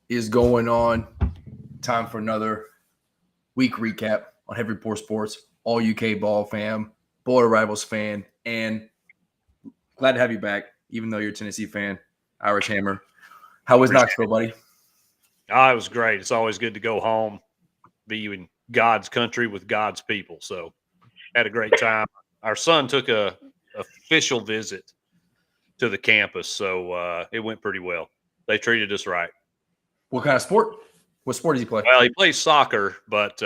is going on? Time for another week recap on Heavy Pour Sports, AllUKBall fam, Boulder Rivals fan, and glad to have you back, even though you're a Tennessee fan, Irish Hammer. How was Knoxville, buddy? It was great. It's always good to go home, be in God's country with God's people. So had a great time. Our son took a official visit to the campus, so it went pretty well. They treated us right. What kind of sport? What sport does he play? Well, he plays soccer, but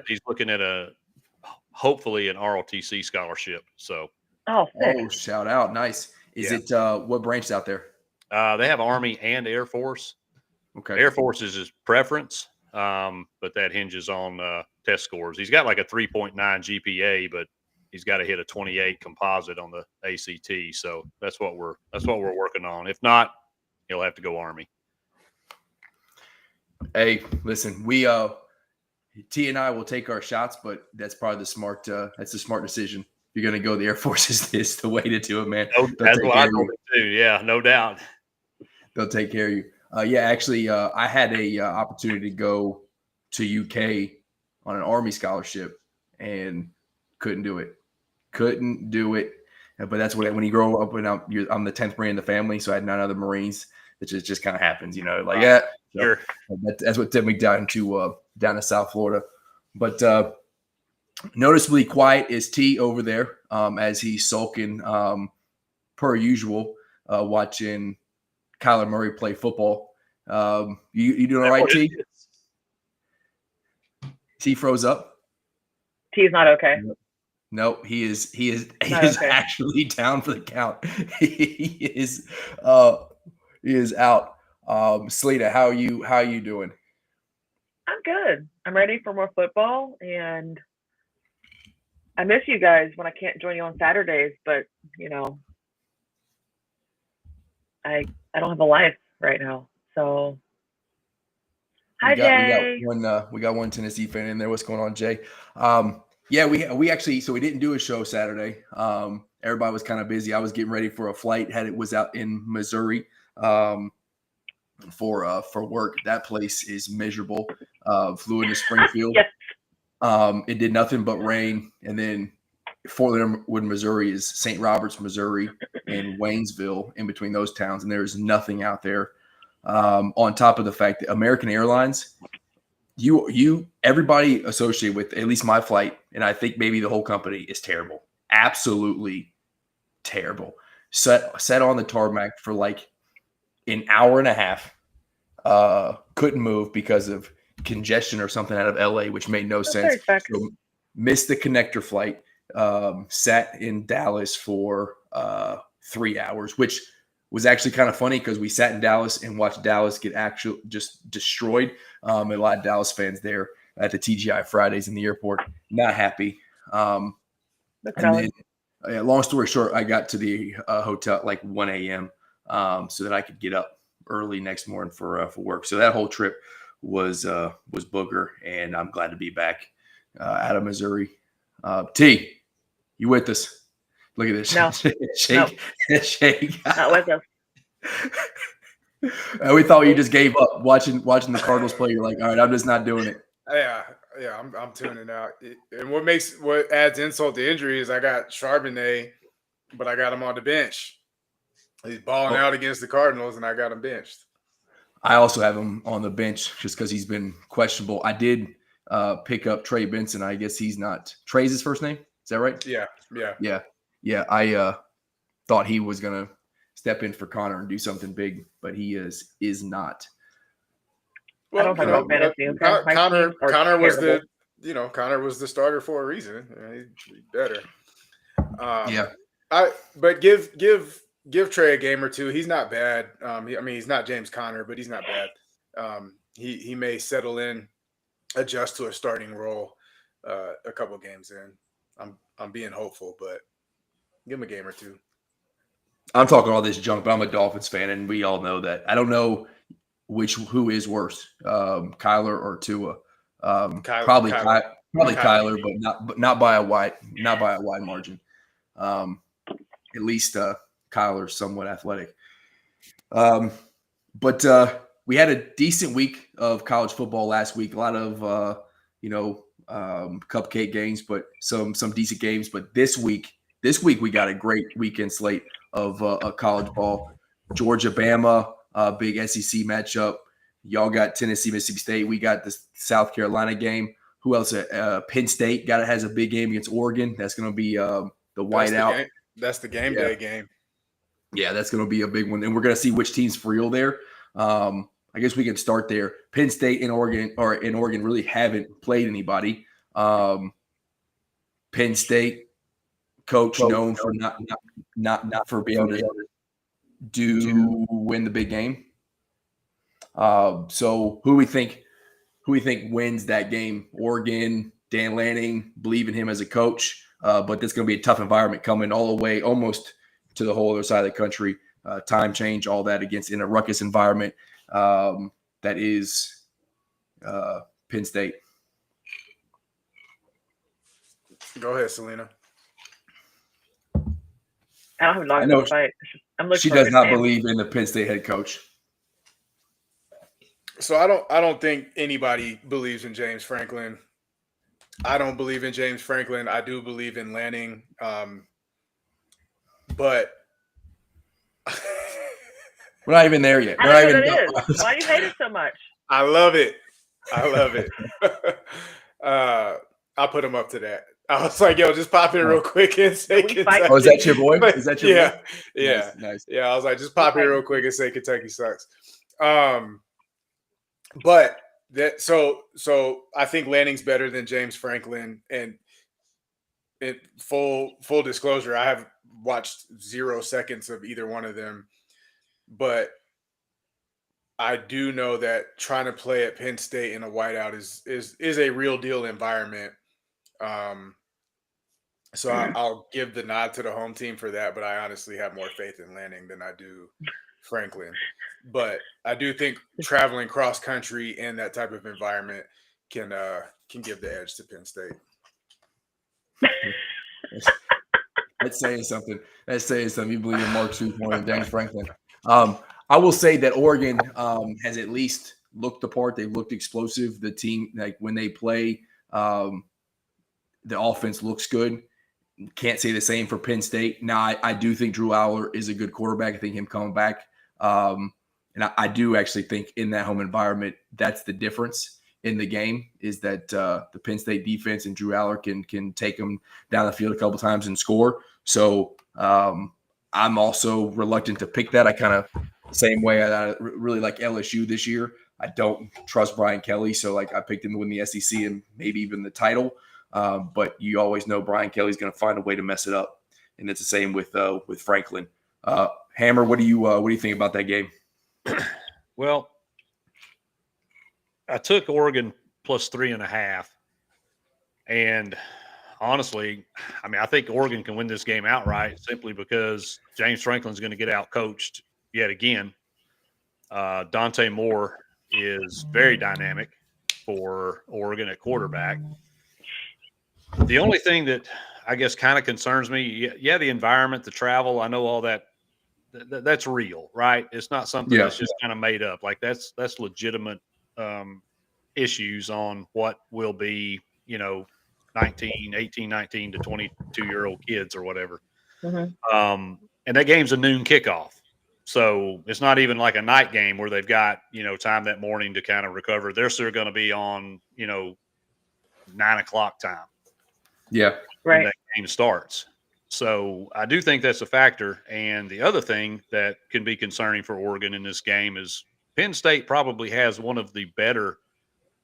he's looking at hopefully an ROTC scholarship. So, shout out, nice. Is it what branch out there? They have Army and Air Force. Okay, Air Force is his preference, but that hinges on test scores. He's got like a 3.9 GPA, but he's got to hit a 28 composite on the ACT. So that's what we're working on. If not, he'll have to go Army. Hey, listen, we T and I will take our shots, but that's probably the smart decision. If you're going to go the Air Force, is the way to do it, man. That's what I told him too. Yeah, no doubt. They'll take care of you. Actually, I had a opportunity to go to UK on an Army scholarship and couldn't do it. But that's when you grow up and I'm the 10th Marine in the family, so I had 9 other Marines. It just kind of happens, Sure. That's what took me down to South Florida. But noticeably quiet is T over there as he's sulking per usual, watching Kyler Murray play football. You doing all right, T? T froze up. T's not okay. No, he is okay. actually down for the count. He is out. Salena, how you doing? I'm good. I'm ready for more football, and I miss you guys when I can't join you on Saturdays, but I don't have a life right now. So hi, Jay. We got one Tennessee fan in there. What's going on, Jay? We actually, so we didn't do a show Saturday. Everybody was kind of busy. I was getting ready for a flight. Was out in Missouri for work. That place is miserable. Flew into Springfield. Yes. It did nothing but rain. And then Fort Leonard Wood, Missouri is St. Roberts, Missouri, and Waynesville in between those towns. And there's nothing out there. On top of the fact that American Airlines, everybody associated with at least my flight, and I think maybe the whole company, is terrible. Absolutely terrible. Set on the tarmac for like an hour and a half. Couldn't move because of congestion or something out of LA, which made no sense. So missed the connector flight. Sat in Dallas for 3 hours, which was actually kind of funny because we sat in Dallas and watched Dallas get just destroyed. A lot of Dallas fans there at the TGI Fridays in the airport, not happy. And then, long story short, I got to the hotel at like 1 a.m. So that I could get up early next morning for work. So that whole trip was booger, and I'm glad to be back out of Missouri. T, you with us? Look at this. No. Shake. No. Shake. Not with us. We thought you just gave up watching the Cardinals play. You're like, all right, I'm just not doing it. Yeah, I'm tuning out. And what adds insult to injury is I got Charbonnet, but I got him on the bench. He's balling out against the Cardinals, and I got him benched. I also have him on the bench just because he's been questionable. I did pick up Trey Benson. I guess he's not. Trey's his first name? Is that right? Yeah. I thought he was gonna step in for Connor and do something big, but he is not. Well, I don't know fantasy. Connor was Connor was the starter for a reason. He's better. But give Trey a game or two. He's not bad. He's not James Conner, but he's not bad. He may settle in, adjust to a starting role a couple games in. I'm being hopeful, but give him a game or two. I'm talking all this junk, but I'm a Dolphins fan, and we all know that. I don't know who is worse, Kyler or Tua. Probably Kyler, but not by a wide margin. At least Kyler's somewhat athletic. But we had a decent week of college football last week. A lot of cupcake games, but some decent games. But this week we got a great weekend slate of college ball. Georgia, Bama, big SEC matchup. Y'all got Tennessee, Mississippi State. We got the South Carolina game. Who else? Penn State has a big game against Oregon. That's going to be the whiteout. That's the game day game. Yeah, that's going to be a big one. And we're going to see which team's for real there. I guess we can start there. Penn State and Oregon really haven't played anybody. Penn State coach known for not for being able to win the big game. So who we think wins that game? Oregon, Dan Lanning, believe in him as a coach. But that's going to be a tough environment coming all the way almost to the whole other side of the country. Time change, all that against in a ruckus environment. That is Penn State. Go ahead, Salena. I don't have long to fight. She does not believe in the Penn State head coach. So I don't think anybody believes in James Franklin. I don't believe in James Franklin. I do believe in Lanning. But we're not even there yet. I don't know what it is. Why do you hate it so much? I love it. I'll put him up to that. I was like, yo, just pop in real quick and say Kentucky. Oh, is that your boy? Is that your boy? Yeah. Nice. Yeah, I was like, just pop in real quick and say Kentucky sucks. But that so I think Lanning's better than James Franklin. And full disclosure, I have watched 0 seconds of either one of them. But I do know that trying to play at Penn State in a whiteout is a real deal environment. So I'll give the nod to the home team for that, but I honestly have more faith in Lanning than I do Franklin. But I do think traveling cross country in that type of environment can give the edge to Penn State. That's saying something. You believe in Mark Stoops more than James Franklin. I will say that Oregon has at least looked the part. They've looked explosive. The team, like when they play, the offense looks good. Can't say the same for Penn State. Now, I do think Drew Aller is a good quarterback. I think him coming back. And I do actually think in that home environment, that's the difference in the game is that the Penn State defense and Drew Aller can take them down the field a couple times and score. So I'm also reluctant to pick that. I kind of same way I really like LSU this year. I don't trust Brian Kelly, so I picked him to win the SEC and maybe even the title. But you always know Brian Kelly's going to find a way to mess it up, and it's the same with Franklin. Hammer, what do you think about that game? Well, I took Oregon plus 3.5, and honestly, I think Oregon can win this game outright simply because James Franklin's going to get out coached yet again. Dante Moore is very dynamic for Oregon at quarterback. The only thing that I guess kind of concerns me, the environment, the travel, I know all that's real, right? It's not something that's just kind of made up. That's legitimate issues on what will be, 18, 19 to 22-year-old kids or whatever. Mm-hmm. And that game's a noon kickoff. So it's not even like a night game where they've got, time that morning to kind of recover. They're still going to be on, 9 o'clock time. Yeah. Right. When that game starts. So I do think that's a factor. And the other thing that can be concerning for Oregon in this game is Penn State probably has one of the better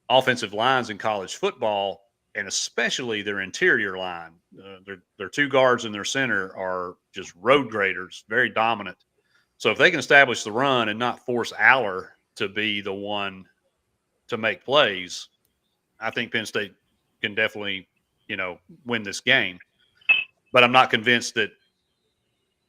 offensive lines in college football, and especially their interior line. Their two guards and their center are just road graders, very dominant. So if they can establish the run and not force Aller to be the one to make plays, I think Penn State can definitely, win this game. But I'm not convinced that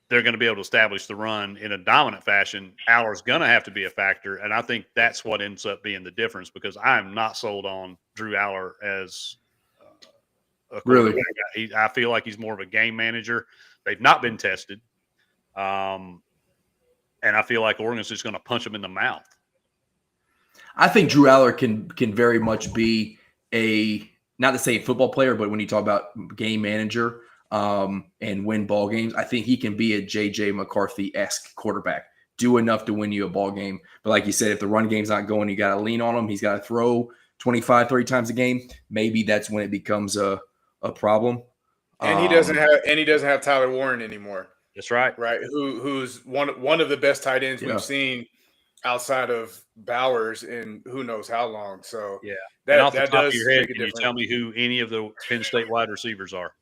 they're going to be able to establish the run in a dominant fashion. Aller's going to have to be a factor, and I think that's what ends up being the difference because I am not sold on Drew Aller as a quarterback. Really? I feel like he's more of a game manager. They've not been tested. And I feel like Oregon's just going to punch them in the mouth. I think Drew Aller can very much be a, not to say football player, but when you talk about game manager and win ball games, I think he can be a J.J. McCarthy-esque quarterback. Do enough to win you a ball game. But like you said, if the run game's not going, you got to lean on him. He's got to throw 25, 30 times a game. Maybe that's when it becomes a problem. And he doesn't have Tyler Warren anymore. That's right. Right. Who's one of the best tight ends we've seen outside of Bowers in who knows how long. So yeah, that off the that top does of your head, make a can you difference. tell me who any of the Penn State wide receivers are?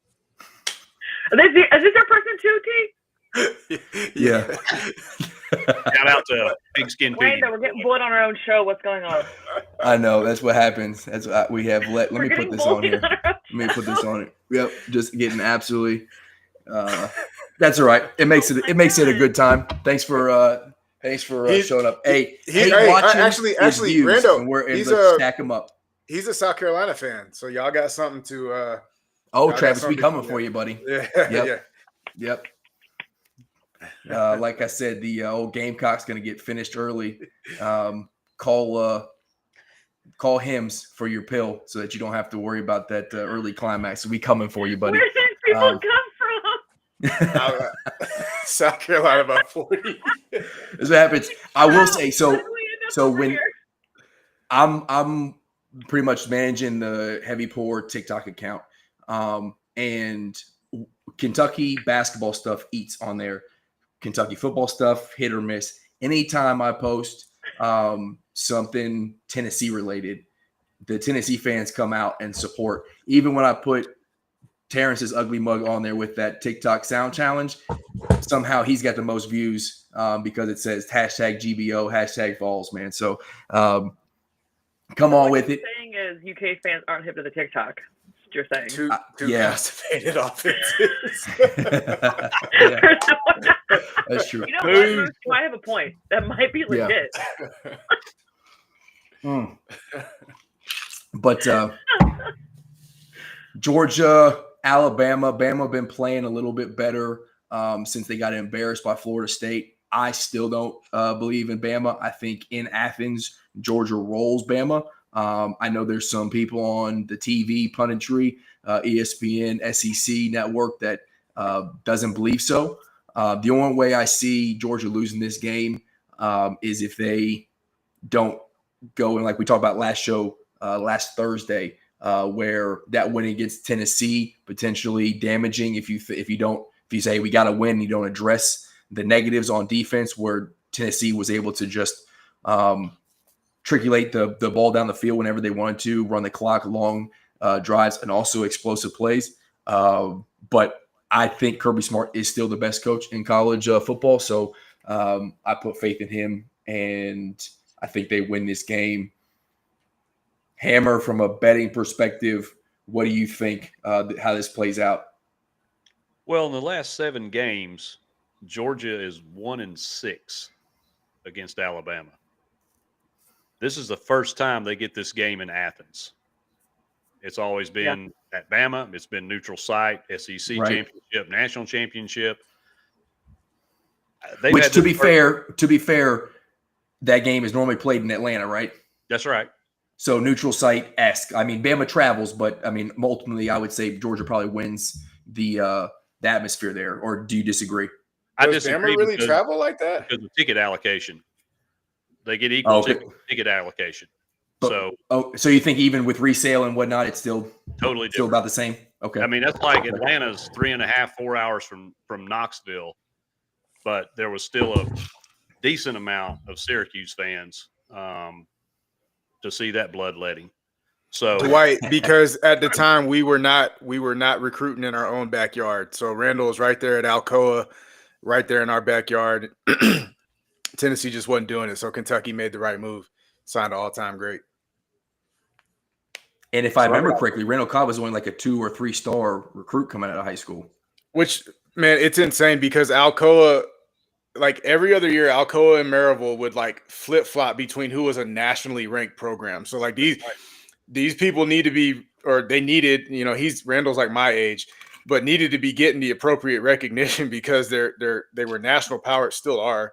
Is this your person too, T? Yeah. Shout out to Pigskin Piggy. Rando, we're getting bullied on our own show. What's going on? I know. That's what happens. That's what we have. Let me put this on here. Let Let me put this on it. Yep. Just getting absolutely. That's all right. It makes it a good time. Thanks for showing up. Hey, actually, Rando, let's stack him up. He's a South Carolina fan, so y'all got something to. Travis, we coming for you, buddy. Yeah. Yep. Like I said, the old Gamecock's going to get finished early. Call Hims for your pill so that you don't have to worry about that early climax. So we coming for you, buddy. Where did people come from? South Carolina about 40. That's what happens. I will say so when I'm pretty much managing the Heavy Pour TikTok account, and Kentucky basketball stuff eats on there. Kentucky football stuff, hit or miss. Anytime I post something Tennessee related, the Tennessee fans come out and support. Even when I put Terrence's ugly mug on there with that TikTok sound challenge, somehow he's got the most views because it says #GBO, #Falls, man. So come on with it. What you're saying is UK fans aren't hip to the TikTok. That's what you're saying. Two yeah. constipated offenses. That's true. You know what? You might have a point. That might be legit. But Georgia, Alabama, Bama been playing a little bit better since they got embarrassed by Florida State. I still don't believe in Bama. I think in Athens, Georgia rolls Bama. I know there's some people on the TV punditry, ESPN, SEC network that doesn't believe so. The only way I see Georgia losing this game is if they don't go, and like we talked about last Thursday, where that win against Tennessee potentially damaging if you say we got to win and you don't address the negatives on defense, where Tennessee was able to just triculate the ball down the field whenever they wanted to, run the clock, long drives, and also explosive plays. But I think Kirby Smart is still the best coach in college football, so I put faith in him, and I think they win this game. Hammer, from a betting perspective, what do you think how this plays out? Well, in the last 7 games, Georgia is 1-6 against Alabama. This is the first time they get this game in Athens. It's always been at Bama. It's been neutral site, SEC championship, national championship. Which, to be fair, that game is normally played in Atlanta, right? That's right. So neutral site-esque. I mean, Bama travels, but I mean, ultimately, I would say Georgia probably wins the atmosphere there. Or do you disagree? I Does disagree. Bama really travel like that? Because of ticket allocation. They get equal ticket allocation. So you think even with resale and whatnot, it's still totally different. Still about the same? Okay. I mean, that's like Atlanta's 3.5, 4 hours from Knoxville, but there was still a decent amount of Syracuse fans to see that bloodletting. So Dwight, because at the time we were not recruiting in our own backyard. So Randall was right there at Alcoa, right there in our backyard. Tennessee just wasn't doing it, so Kentucky made the right move, signed an all-time great. And if I remember correctly, Randall Cobb was only like a 2 or 3 star recruit coming out of high school. Which, man, it's insane because Alcoa, like every other year, Alcoa and Maryville would like flip-flop between who was a nationally ranked program. So like these people need to be, or they needed, Randall's like my age, but needed to be getting the appropriate recognition because they were national power, still are,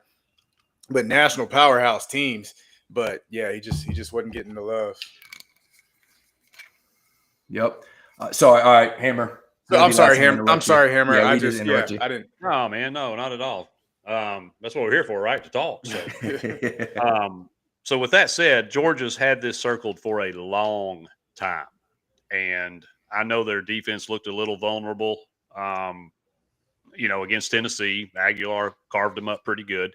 but national powerhouse teams. But yeah, he just wasn't getting the love. Yep. Sorry. All right, Hammer. So, I'm sorry, Hammer. Hammer. Yeah, I we just interrupt you. I didn't. No, man, no, not at all. That's what we're here for, right? To talk. So, so with that said, Georgia's had this circled for a long time, and I know their defense looked a little vulnerable. Against Tennessee, Aguilar carved them up pretty good,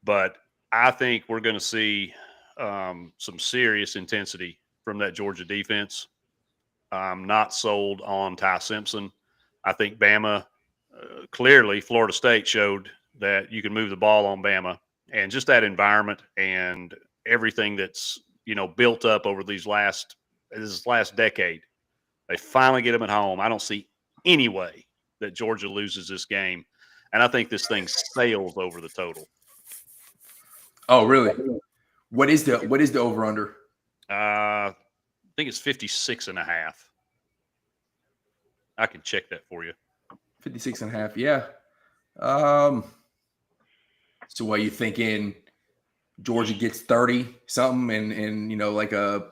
but I think we're going to see some serious intensity from that Georgia defense. I'm not sold on Ty Simpson. I think Bama, clearly Florida State showed that you can move the ball on Bama, and just that environment and everything that's, built up over this last decade. They finally get them at home. I don't see any way that Georgia loses this game. And I think this thing sails over the total. Oh, really? What is the over under? I think it's 56.5. I can check that for you. 56.5. Yeah. So what, you thinking Georgia gets 30 something and like a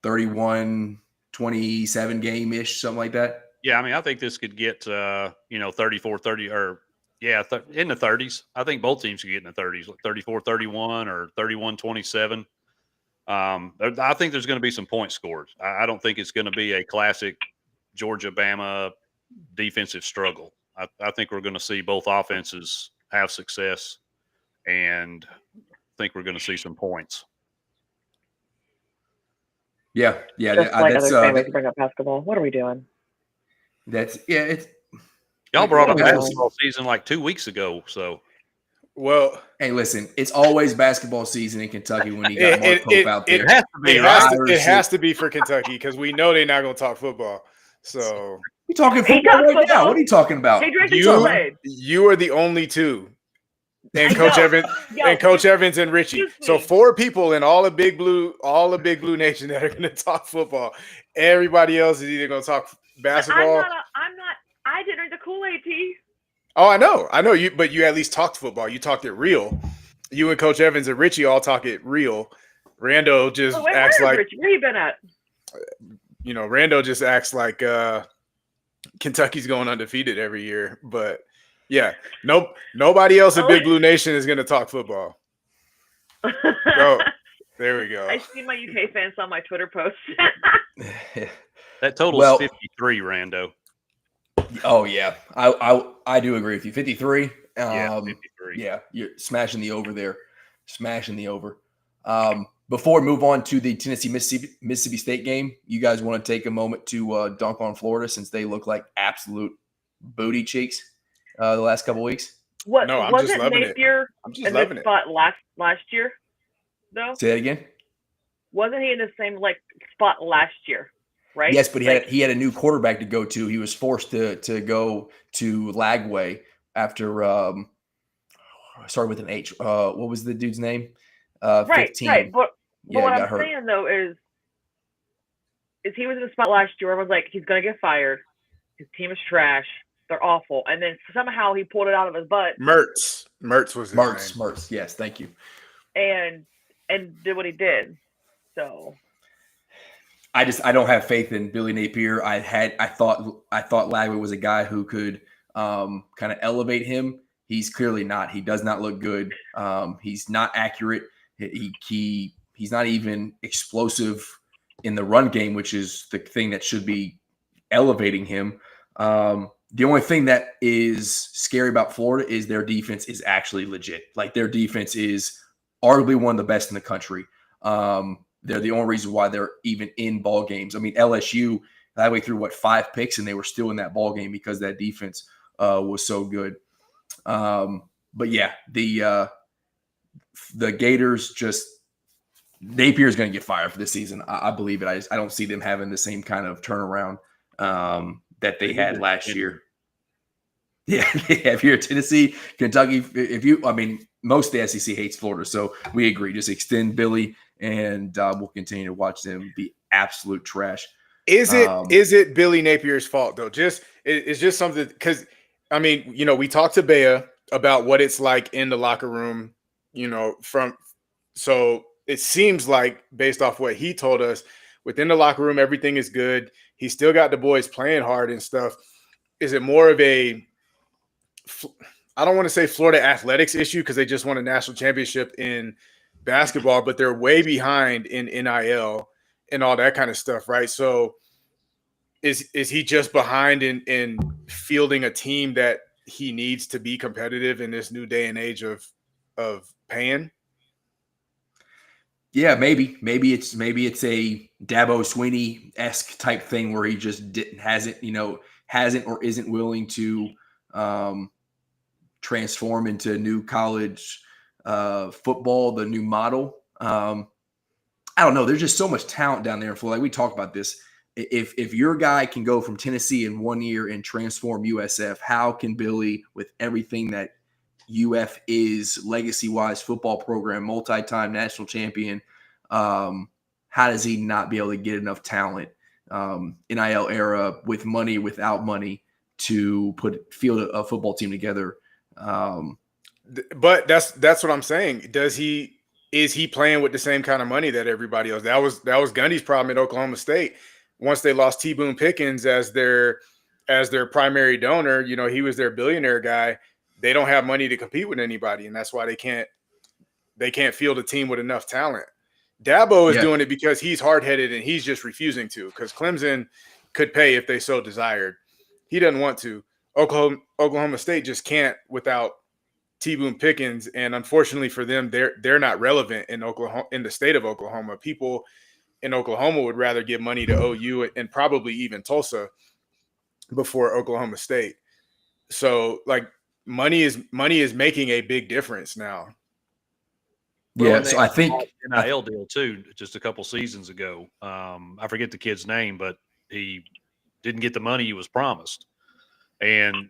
31-27 game-ish, something like that? Yeah, I mean, I think this could get 34-30 or in the 30s. I think both teams could get in the 30s, like 34-31 or 31-27. I think there's going to be some points scored. I don't think it's going to be a classic Georgia-Bama defensive struggle. I think we're going to see both offenses have success, and I think we're going to see some points. Yeah. Just like other families bring up basketball. What are we doing? It's y'all brought up basketball season like 2 weeks ago, so. Well, hey, listen, it's always basketball season in Kentucky when you got Mark Pope out there. It has to be for Kentucky because we know they're not going to talk football. So you talking football right now? What are you talking about? You are the only two, and Coach Evans and Richie. So 4 people in all the Big Blue Nation that are going to talk football. Everybody else is either going to talk basketball. I didn't drink the Kool-Aid tea. Oh, I know you, but you at least talked football. You talked it real. You and Coach Evans and Richie all talk it real. Rando just acts like Richie? Where you been at? Rando just acts like Kentucky's going undefeated every year. But yeah, nobody else in Big Blue Nation is going to talk football. So there we go. I see my UK fans on my Twitter post. That total is 53, Rando. Oh yeah, I do agree with you. 53. 53. Yeah, you're smashing the over there. Smashing the over. Before we move on to the Tennessee-Mississippi State game, you guys want to take a moment to dunk on Florida since they look like absolute booty cheeks the last couple weeks? No, I'm just loving Napier it. I'm just loving it. Spot last year, though? Say that again? Wasn't he in the same spot last year? Right? Yes, but he had a new quarterback to go to. He was forced to go to Lagway after started with an H. What was the dude's name? 15. Right. But what I'm saying though is he was in the spot last year. Everyone's like, he's gonna get fired. His team is trash. They're awful. And then somehow he pulled it out of his butt. Mertz was his name. Mertz. Yes, thank you. And did what he did. So. I don't have faith in Billy Napier. I thought Lagway was a guy who could kind of elevate him. He's clearly not. He does not look good. He's not accurate. He's not even explosive in the run game, which is the thing that should be elevating him. The only thing that is scary about Florida is their defense is actually legit. Like, their defense is arguably one of the best in the country. They're the only reason why they're even in ball games. I mean, LSU that way threw 5 picks and they were still in that ball game because that defense was so good. But yeah, the Gators Napier's going to get fired for this season. I believe it. I don't see them having the same kind of turnaround that they had last year. Yeah, if you're Tennessee, Kentucky, most of the SEC hates Florida, so we agree. Just extend Billy, and we'll continue to watch them be absolute trash. Is it Billy Napier's fault though? It's just something because we talked to Bea about what it's like in the locker room, from So it seems like, based off what he told us, within the locker room, everything is good. He's still got the boys playing hard and stuff. Is it more of a, I don't want to say Florida athletics issue because they just won a national championship in basketball, but they're way behind in NIL and all that kind of stuff, right? So is he just behind in fielding a team that he needs to be competitive in this new day and age of paying? Yeah, maybe it's a Dabo Swinney-esque type thing where he just hasn't or isn't willing to transform into new college football, the new model. I don't know. There's just so much talent down there in Florida. Like we talk about this. If your guy can go from Tennessee in 1 year and transform USF, how can Billy, with everything that UF is legacy-wise, football program, multi-time national champion, how does he not be able to get enough talent, NIL era, with money, without money, to field a football team together? But that's what I'm saying. Is he playing with the same kind of money that everybody else? That was Gundy's problem at Oklahoma State. Once they lost T. Boone Pickens as their primary donor, he was their billionaire guy. They don't have money to compete with anybody, and that's why they can't field a team with enough talent. Dabo is doing it because he's hard-headed and he's just refusing to, because Clemson could pay if they so desired. He doesn't want to. Oklahoma State just can't without T. Boone Pickens, and unfortunately for them, they're not relevant in the state of Oklahoma. People in Oklahoma would rather give money to OU and probably even Tulsa before Oklahoma State. So, like, money is making a big difference now. Yeah, so I think NIL deal too, just a couple seasons ago. I forget the kid's name, but he didn't get the money he was promised. And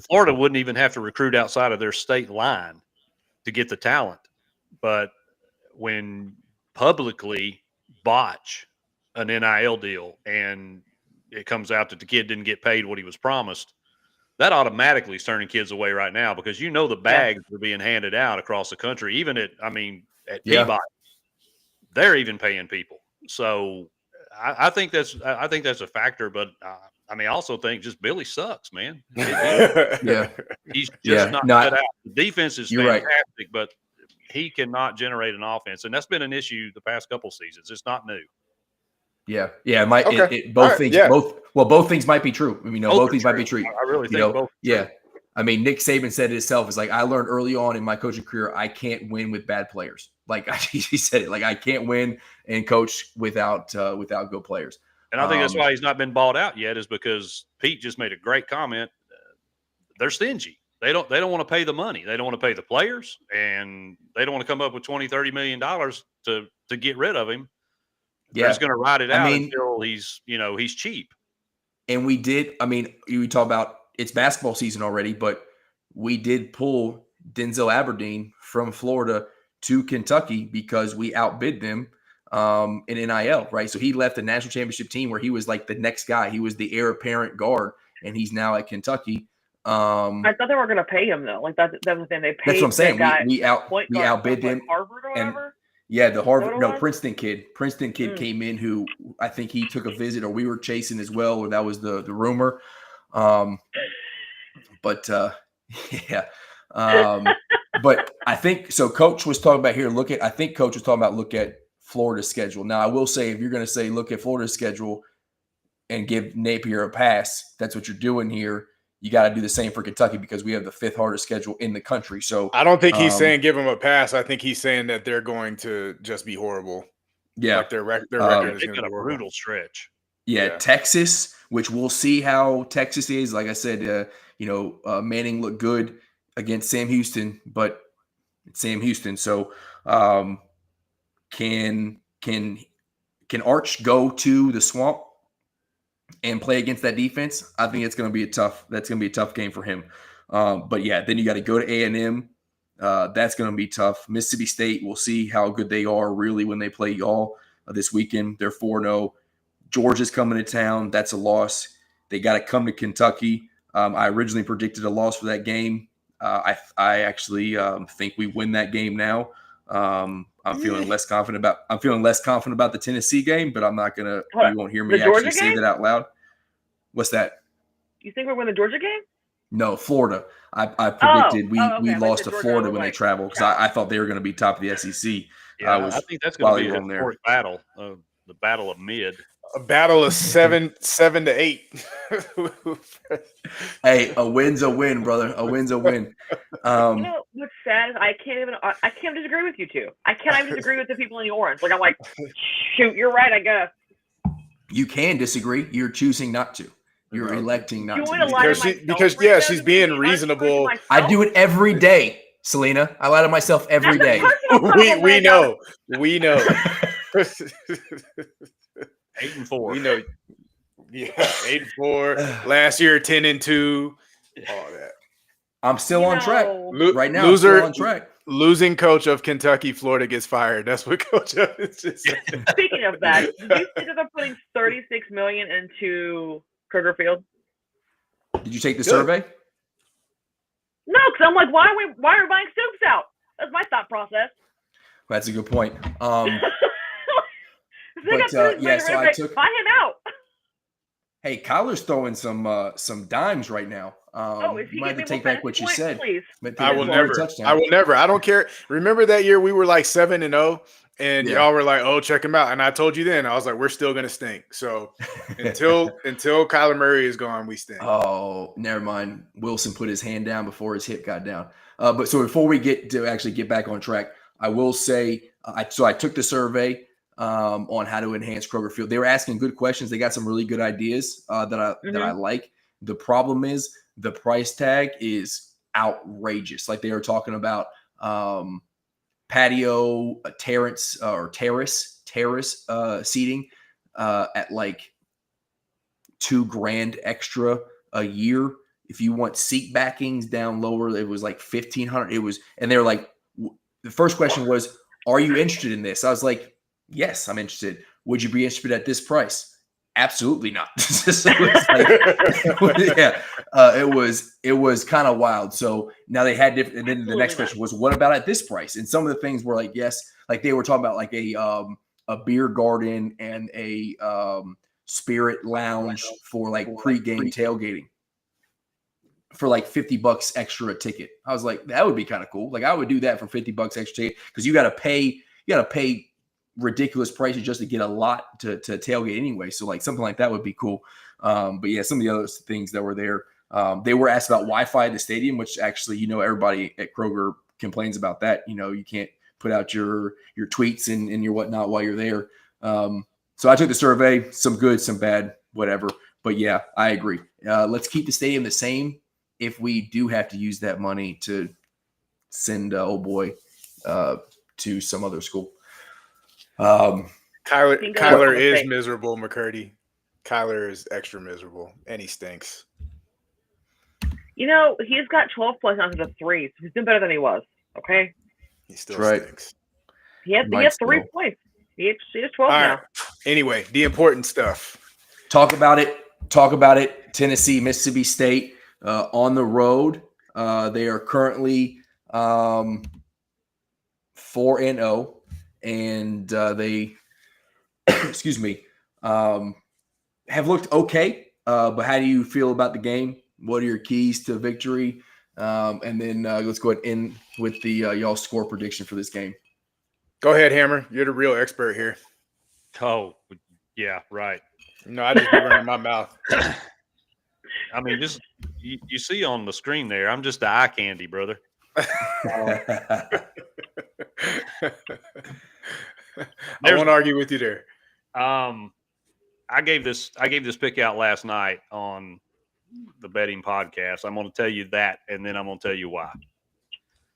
Florida wouldn't even have to recruit outside of their state line to get the talent. But when publicly botch an NIL deal and it comes out that the kid didn't get paid what he was promised, that automatically is turning kids away right now, because the bags are being handed out across the country. Even at Peabody, they're even paying people. So I think that's a factor. But I also think just Billy sucks, man. He's just not cut out. The defense is fantastic, right, but he cannot generate an offense, and that's been an issue the past couple seasons. It's not new. Yeah. Both things might be true. Both things might be true. I really think both. Yeah. I mean, Nick Saban said it himself. It's like, I learned early on in my coaching career, I can't win with bad players. Like, he said it. Like, I can't win and coach without good players. And I think that's why he's not been bought out yet, is because Pete just made a great comment. They're stingy. They don't want to pay the money. They don't want to pay the players, and they don't want to come up with $20-30 million to get rid of him. Yeah, he's going to ride it out until he's cheap. And we did. You talk about it's basketball season already, but we did pull Denzel Aberdeen from Florida to Kentucky because we outbid them in NIL, right? So he left the national championship team where he was like the next guy. He was the heir apparent guard, and he's now at Kentucky. I thought they were going to pay him though. Like that was the thing. They paid. That's what I'm saying. We outbid them. Like Harvard or whatever. Yeah, the Princeton kid. Princeton kid came in who I think he took a visit, or we were chasing as well, or that was the rumor. But I think so. Coach was talking about here. Look at Florida's schedule. Now, I will say, if you're going to say look at Florida's schedule and give Napier a pass, that's what you're doing here. You got to do the same for Kentucky because we have the 5th hardest schedule in the country. So I don't think he's saying give them a pass. I think he's saying that they're going to just be horrible. Yeah, like their record is going to be a brutal stretch. Yeah, Texas, which we'll see how Texas is. Like I said, Manning looked good against Sam Houston, but it's Sam Houston. So can Arch go to the Swamp and play against that defense? I think that's going to be a tough game for him. But yeah, then you got to go to A&M. That's going to be tough. Mississippi State, we'll see how good they are really when they play y'all this weekend. They're 4-0. Georgia's coming to town. That's a loss. They got to come to Kentucky. I originally predicted a loss for that game. I actually think we win that game now. I'm feeling less confident about the Tennessee game, but I'm not gonna. You won't hear me actually say that out loud. What's that? You think we're winning the Georgia game? No, Florida. I predicted we lost to Florida when they traveled because I thought they were going to be top of the SEC. Yeah, I think that's going to be a historic battle, the battle of mid. A battle of 7 to 8. Hey, a win's a win, brother. A win's a win. You know what's sad is I can't disagree with you two. I can't even disagree with the people in the orange. Like I'm like, shoot, you're right. I guess you can disagree. You're choosing not to. You're electing not to. Because she's being reasonable. I do it every day, Salena. I lie to myself every day. We know. 8-4. We know. Yeah, 8-4. Last year, 10-2. All that. I'm still on track right now. Loser, I'm still on track. Losing coach of Kentucky, Florida gets fired. That's what Coach Evans just said. Speaking of that, do you think that they're putting $36 million into Kroger Field? Did you take the survey? No, because I'm like, why are we buying Stoops out? That's my thought process. That's a good point. So I took. Buy him out. Hey, Kyler's throwing some dimes right now. If you might have to take back what you said. Please. I will never. I don't care. Remember that year we were like 7-0, and y'all were like, "Oh, check him out." And I told you then, I was like, "We're still gonna stink." So until Kyler Murray is gone, we stink. Oh, never mind. Wilson put his hand down before his hip got down. But so before we get back on track, I will say I took the survey on how to enhance Kroger Field. They were asking good questions. They got some really good ideas that I like. The problem is the price tag is outrageous. Like they were talking about patio terrace seating at like $2,000 extra a year. If you want seat backings down lower, it was like $1,500. And they were like, the first question was, "Are you interested in this?" I was like, "Yes, I'm interested. Would you be interested at this price?" Absolutely not. It was kind of wild. So now they had different. And then the next question was, "What about at this price?" And some of the things were like, yes, like they were talking about like a beer garden and a spirit lounge for like pregame tailgating for like $50 extra a ticket. I was like, that would be kind of cool. Like I would do that for $50 extra ticket because you got to pay ridiculous prices just to get a lot to tailgate anyway. So like something like that would be cool. But yeah, some of the other things that were there, they were asked about Wi-Fi at the stadium, which actually, everybody at Kroger complains about that. You can't put out your tweets and your whatnot while you're there. So I took the survey, some good, some bad, whatever. But yeah, I agree. Let's keep the stadium the same if we do have to use that money to send old boy to some other school. Kyler is miserable, McCurdy. Kyler is extra miserable, and he stinks. He's got 12 plus ounces of threes. So he's doing better than he was. Okay, he still stinks. He has 3 points. He has 12 now. Right. Anyway, the important stuff. Talk about it. Tennessee, Mississippi State on the road. They are currently 4-0. And they, excuse me, have looked okay. But how do you feel about the game? What are your keys to victory? And then let's go ahead and end with the y'all score prediction for this game. Go ahead, Hammer. You're the real expert here. Oh, yeah, right. No, I just be running my mouth. I mean, just you see on the screen there, I'm just the eye candy, brother. I won't argue with you there. I gave this pick out last night on the betting podcast. I'm going to tell you that, and then I'm going to tell you why.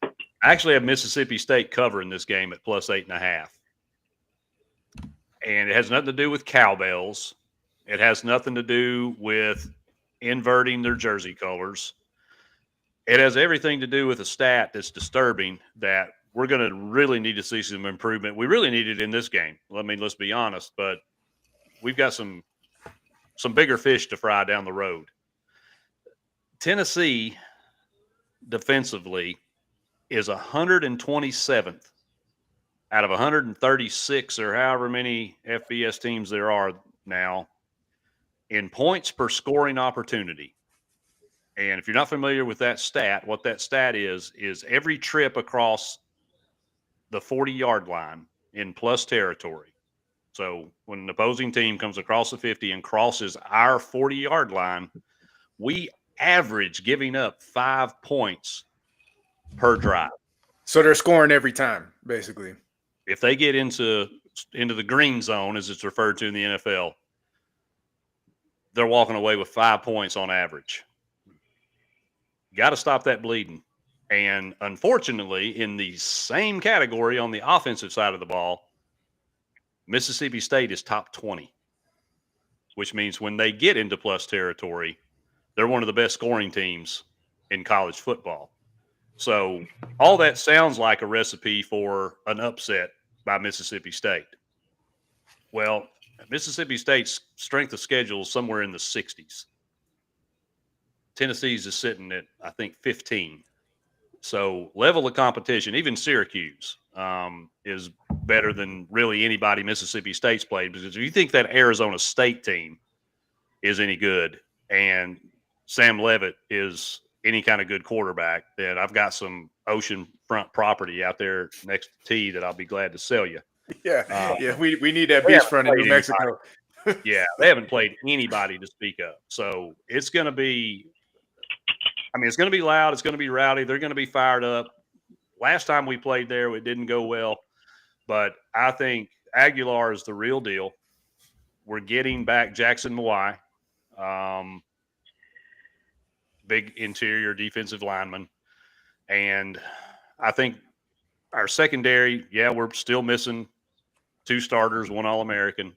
I actually have Mississippi State covering this game at +8.5. And it has nothing to do with cowbells. It has nothing to do with inverting their jersey colors. It has everything to do with a stat that's disturbing that we're going to really need to see some improvement. We really need it in this game. I mean, let's be honest, but we've got some bigger fish to fry down the road. Tennessee defensively is 127th out of 136 or however many FBS teams there are now in points per scoring opportunity. And if you're not familiar with that stat, what that stat is every trip across the 40-yard line in plus territory. So when an opposing team comes across the 50 and crosses our 40-yard line, we average giving up 5 points per drive. So they're scoring every time, basically. If they get into the green zone, as it's referred to in the NFL, they're walking away with 5 points on average. Got to stop that bleeding. And unfortunately, in the same category on the offensive side of the ball, Mississippi State is top 20, which means when they get into plus territory, they're one of the best scoring teams in college football. So all that sounds like a recipe for an upset by Mississippi State. Well, Mississippi State's strength of schedule is somewhere in the 60s. Tennessee's is sitting at, I think, 15. So level of competition, even Syracuse is better than really anybody Mississippi State's played. Because if you think that Arizona State team is any good and Sam Leavitt is any kind of good quarterback, then I've got some oceanfront property out there next to T that I'll be glad to sell you. Yeah, we need that beachfront in New Mexico. Yeah, they haven't played anybody to speak of. So it's going to be – I mean, it's going to be loud. It's going to be rowdy. They're going to be fired up. Last time we played there, it didn't go well. But I think Aguilar is the real deal. We're getting back Jackson Mawai, big interior defensive lineman. And I think our secondary, we're still missing 2 starters, 1 All-American.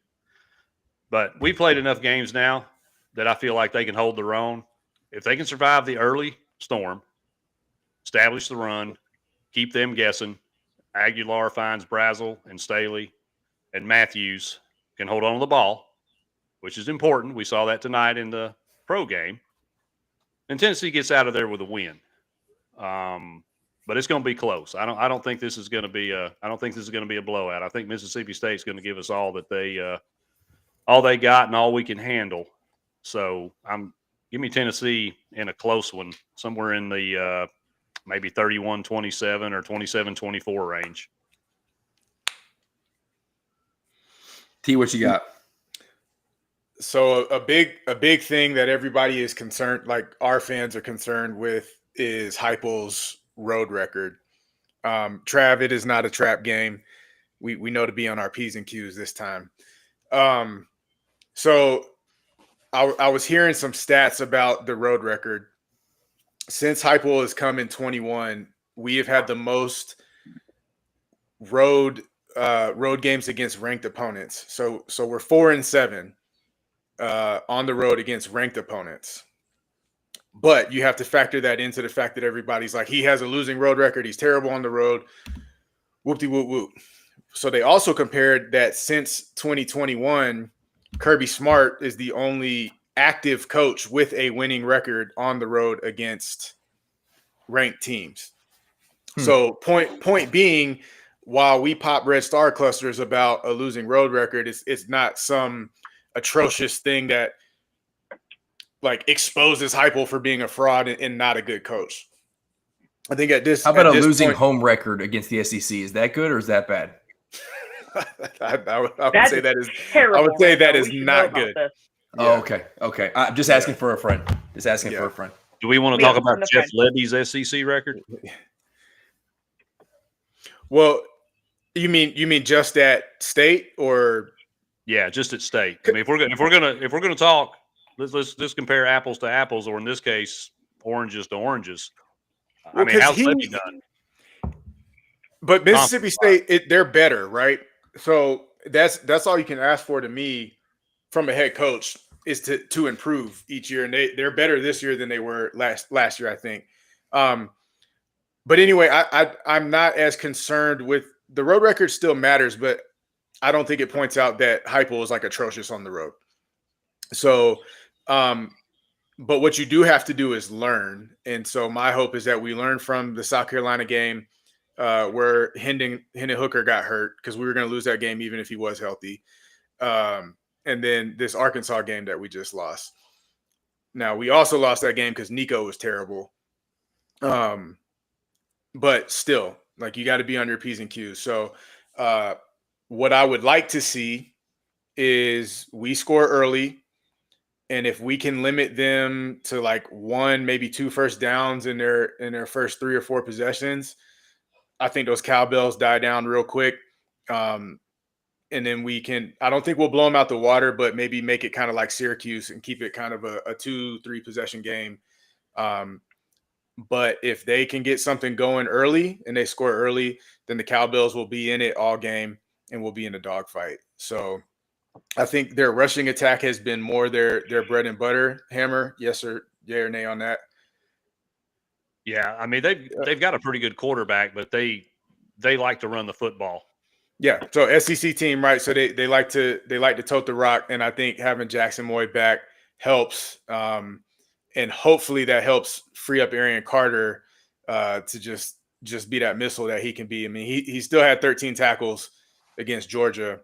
But we played enough games now that I feel like they can hold their own. If they can survive the early storm, establish the run, keep them guessing, Aguilar finds Brazel and Staley and Matthews can hold on to the ball, which is important. We saw that tonight in the pro game. And Tennessee gets out of there with a win. But it's going to be close. I don't think this is going to be a blowout. I think Mississippi State's going to give us all that they got and all we can handle. So give me Tennessee in a close one, somewhere in the maybe 31-27 or 27-24 range. T, what you got? So a big thing that everybody is concerned, like our fans are concerned with, is Heupel's road record. Trav, it is not a trap game. We know to be on our P's and Q's this time. So I was hearing some stats about the road record. Since Heupel has come in 21, we have had the most road games against ranked opponents. So we're 4-7 on the road against ranked opponents. But you have to factor that into the fact that everybody's like, he has a losing road record. He's terrible on the road. Whoop-de-whoop-whoop. So they also compared that since 2021, Kirby Smart is the only active coach with a winning record on the road against ranked teams. So point being, while we pop red star clusters about a losing road record, it's not some atrocious thing that like exposes Heupel for being a fraud and not a good coach. I think at this. How about a losing point, home record against the SEC? Is that good or is that bad? I would say that is terrible. I would say that is not good. Yeah. Oh, okay. I'm just asking for a friend. For a friend. Do we want to talk about Jeff Levy's SEC record? Well, you mean just at State or? Yeah, just at State. I mean, if we're gonna talk, let's just compare apples to apples, or in this case, oranges to oranges. Well, I mean, how's Levy done? But Mississippi State, they're better, right? So that's all you can ask for to me from a head coach is to improve each year, and they're better this year than they were last year, I think. But anyway, I'm not as concerned with the road record. Still matters, but I don't think it points out that Heupel is like atrocious on the road. So, but what you do have to do is learn, and so my hope is that we learn from the South Carolina game. where Hendon Hooker got hurt because we were going to lose that game even if he was healthy. And then this Arkansas game that we just lost. Now, we also lost that game because Nico was terrible. But still, like, you got to be on your P's and Q's. So what I would like to see is we score early. And if we can limit them to like 1, maybe 2 first downs in their first 3 or 4 possessions, I think those cowbells die down real quick. And then we can, I don't think we'll blow them out the water, but maybe make it kind of like Syracuse and keep it kind of a 2-3 possession game. But if they can get something going early and they score early, then the cowbells will be in it all game and will be in a dogfight. So I think their rushing attack has been more their bread and butter. Hammer, yes or yay or nay on that? Yeah, I mean they've got a pretty good quarterback, but they like to run the football. Yeah, so SEC team, right? So they like to tote the rock, and I think having Jackson Moy back helps, and hopefully that helps free up Arian Carter to just be that missile that he can be. I mean, he still had 13 tackles against Georgia.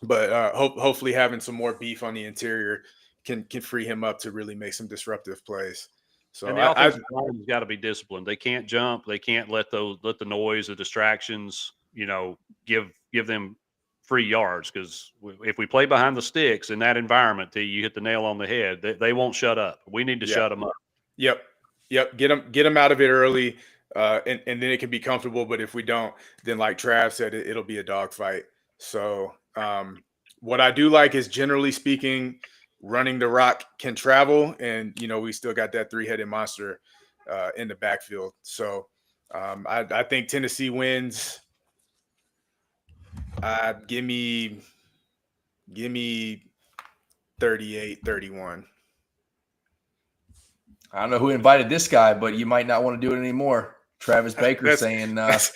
But hopefully having some more beef on the interior can free him up to really make some disruptive plays. So and the offensive line's got to be disciplined. They can't jump. They can't let the noise, the distractions, give them free yards. Because if we play behind the sticks in that environment, you hit the nail on the head. They won't shut up. We need to shut them up. Yep. Get them out of it early, and then it can be comfortable. But if we don't, then like Trav said, it'll be a dogfight. So what I do like is, generally speaking, running the rock can travel, and we still got that 3-headed monster in the backfield. So I think Tennessee wins. Give me 38-31. I don't know who invited this guy, but you might not want to do it anymore. Travis Baker saying that's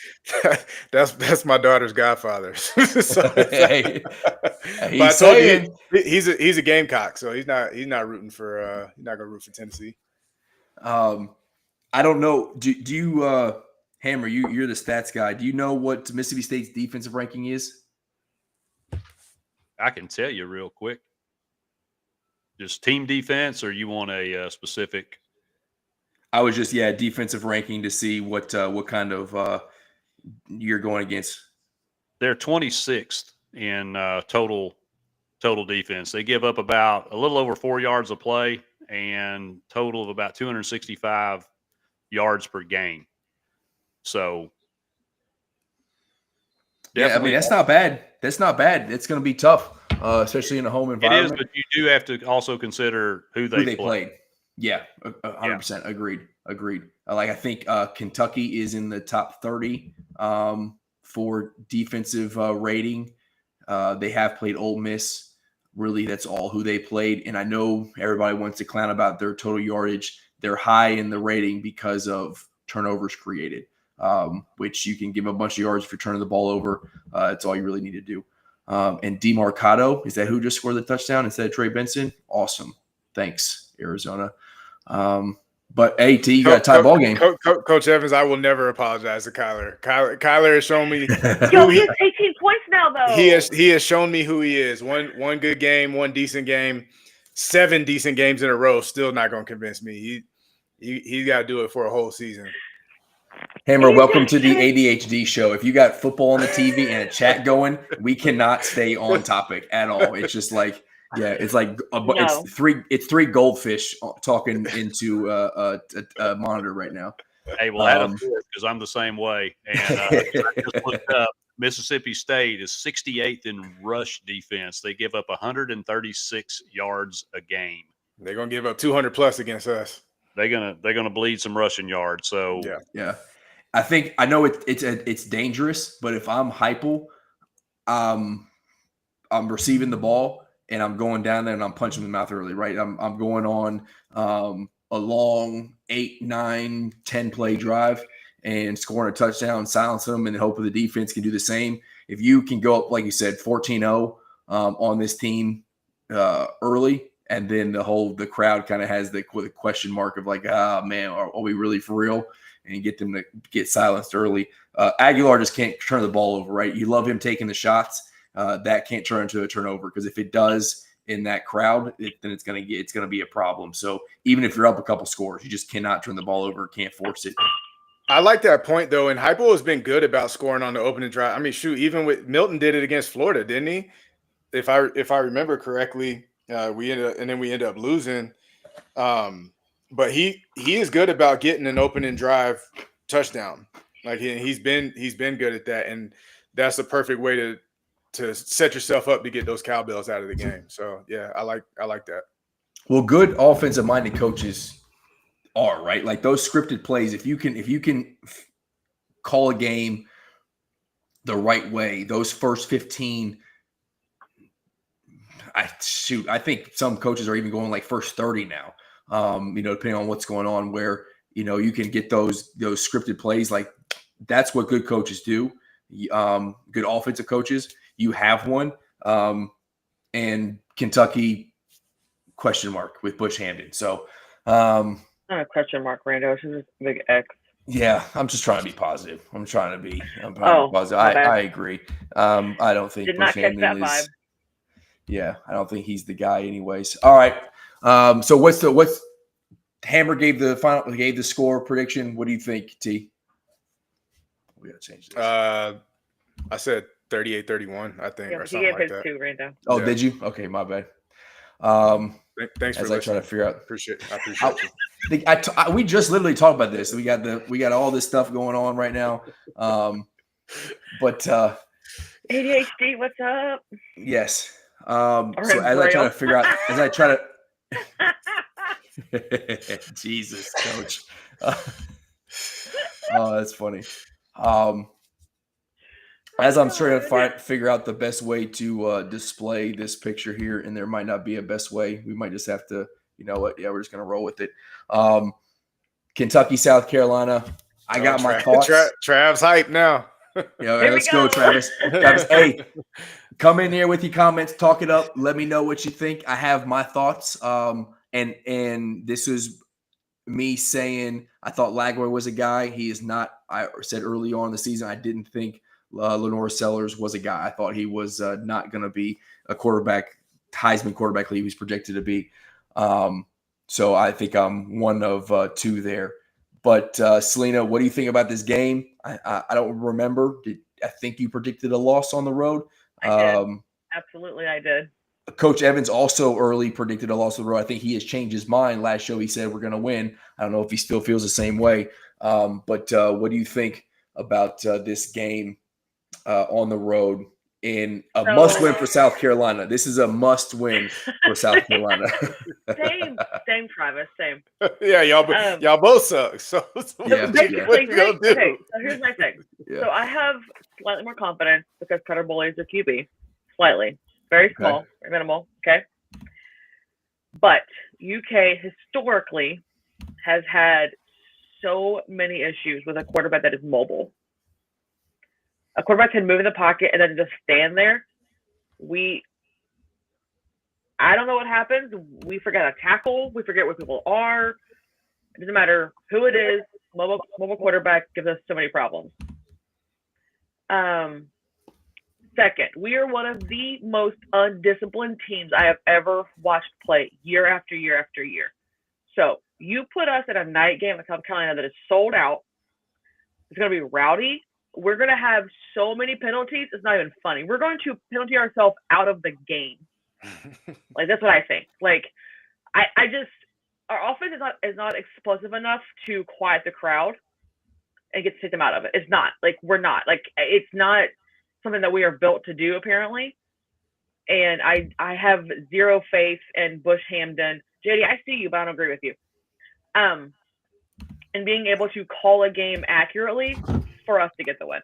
my daughter's godfather. So he's saying he's a Gamecock, so he's not rooting for he's not gonna root for Tennessee. I don't know. Do you Hammer, you're the stats guy. Do you know what Mississippi State's defensive ranking is? I can tell you real quick. Just team defense, or you want a specific? I was just defensive ranking to see what kind of you're going against. They're 26th in total defense. They give up about a little over 4 yards a play and total of about 265 yards per game. So I mean that's not bad. That's not bad. It's going to be tough, especially in a home environment. It is, but you do have to also consider who they played. Yeah, 100%. Agreed. Like I think Kentucky is in the top 30 for defensive rating. They have played Ole Miss. Really, that's all who they played. And I know everybody wants to clown about their total yardage. They're high in the rating because of turnovers created, which you can give a bunch of yards if you're turning the ball over. That's all you really need to do. And DeMarcado, is that who just scored the touchdown instead of Trey Benson? Awesome. Thanks, Arizona. But AT, you got a tie ball game. Coach Evans, I will never apologize to Kyler. Kyler has shown me. Yo, he has 18 points now, though. He has shown me who he is. One good game, one decent game, 7 decent games in a row. Still not going to convince me. He got to do it for a whole season. Hammer, welcome to the ADHD show. If you got football on the TV and a chat going, we cannot stay on topic at all. It's just like. Yeah, it's like it's 3 goldfish talking into a monitor right now. Hey, well, add a 4 because I'm the same way. And I just looked up. Mississippi State is 68th in rush defense. They give up 136 yards a game. They're gonna give up 200 plus against us. They're gonna bleed some rushing yards. So yeah. I know it's dangerous, but if I'm Heupel, I'm receiving the ball. And I'm going down there and I'm punching the mouth early, right? I'm going on a long 8, 9, 10 play drive and scoring a touchdown, silence them, and hope the defense can do the same. If you can go up, like you said, 14-0 on this team early and then the crowd kind of has the question mark of like, oh man, are we really for real? And you get them to get silenced early. Aguilar just can't turn the ball over, right? You love him taking the shots. That can't turn into a turnover, because if it does in that crowd, then it's gonna be a problem. So even if you're up a couple scores, you just cannot turn the ball over, can't force it. I like that point though, and Hypo has been good about scoring on the opening drive. I mean, shoot, even with Milton did it against Florida, didn't he? If I remember correctly, we ended up losing. But he is good about getting an opening drive touchdown. Like he's been good at that, and that's the perfect way to set yourself up to get those cowbells out of the game. So yeah, I like that. Well, good offensive minded coaches are, right? Like those scripted plays, if you can call a game the right way, those first 15, I think some coaches are even going like first 30 now. Depending on what's going on, where you can get those scripted plays. Like that's what good coaches do. Good offensive coaches. You have one, and Kentucky question mark with Bush Hamden. So not a question mark, Rando. It's just a big X. Yeah, I'm just trying to be positive. I'm trying to be positive. I agree. I don't think did not catch that vibe. Yeah, I don't think he's the guy anyways. All right. So what's Hammer gave the score prediction. What do you think, T? We gotta change this. I said 38-31, I think, or something like that. Too, Rando. Oh, yeah. Did you? Okay, my bad. Thanks for listening. I try to figure out. I appreciate you. We just literally talked about this. We got all this stuff going on right now. But ADHD, what's up? Yes. So as I try to figure out, Jesus, coach. Oh, that's funny. As I'm trying to figure out the best way to display this picture here, and there might not be a best way. We might just have to, you know what? Yeah, we're just gonna roll with it. Kentucky, South Carolina. I got my thoughts. Trav's hype now. Let's go, Travis. Travis, hey, come in here with your comments, talk it up. Let me know what you think. I have my thoughts. And this is me saying I thought Lagway was a guy. He is not. I said early on in the season I didn't think Lenore Sellers was a guy. I thought he was not going to be a quarterback, Heisman quarterback he was projected to be. So I think I'm one of two there. But Salena, what do you think about this game? I don't remember. I think you predicted a loss on the road. I did. Absolutely, I did. Coach Evans also early predicted a loss on the road. I think he has changed his mind. Last show he said we're going to win. I don't know if he still feels the same way. But what do you think about this game on the road in a must-win for South Carolina? This is a must-win for South Carolina. Same, Travis, same. Yeah, y'all both suck. So basically, okay, so here's my thing. Yeah. So I have slightly more confidence because Cutter Bully is a QB. Slightly. Very small, very minimal, okay? But UK historically has had so many issues with a quarterback that is mobile. A quarterback can move in the pocket and then just stand there. I don't know what happens. We forget a tackle. We forget where people are. It doesn't matter who it is. Mobile quarterback gives us so many problems. Second, we are one of the most undisciplined teams I have ever watched play year after year after year. So you put us at a night game in South Carolina that is sold out. It's going to be rowdy. We're going to have so many penalties. It's not even funny. We're going to penalty ourselves out of the game. Like, that's what I think. Like, I just, our offense is not explosive enough to quiet the crowd and get to take them out of it. It's not. Like, we're not. Like, it's not something that we are built to do, apparently. And I have zero faith in Bush Hamden. JD, I see you, but I don't agree with you. And being able to call a game accurately for us to get the win.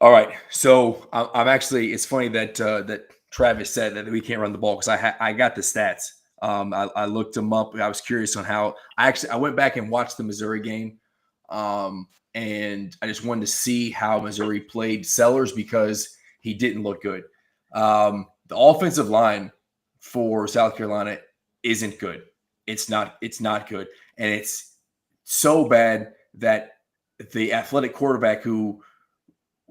All right. So I'm actually, it's funny that Travis said that we can't run the ball because I got the stats. I looked them up. I was curious on how I went back and watched the Missouri game. And I just wanted to see how Missouri played Sellers because he didn't look good. The offensive line for South Carolina isn't good. It's not good. And it's so bad that the athletic quarterback who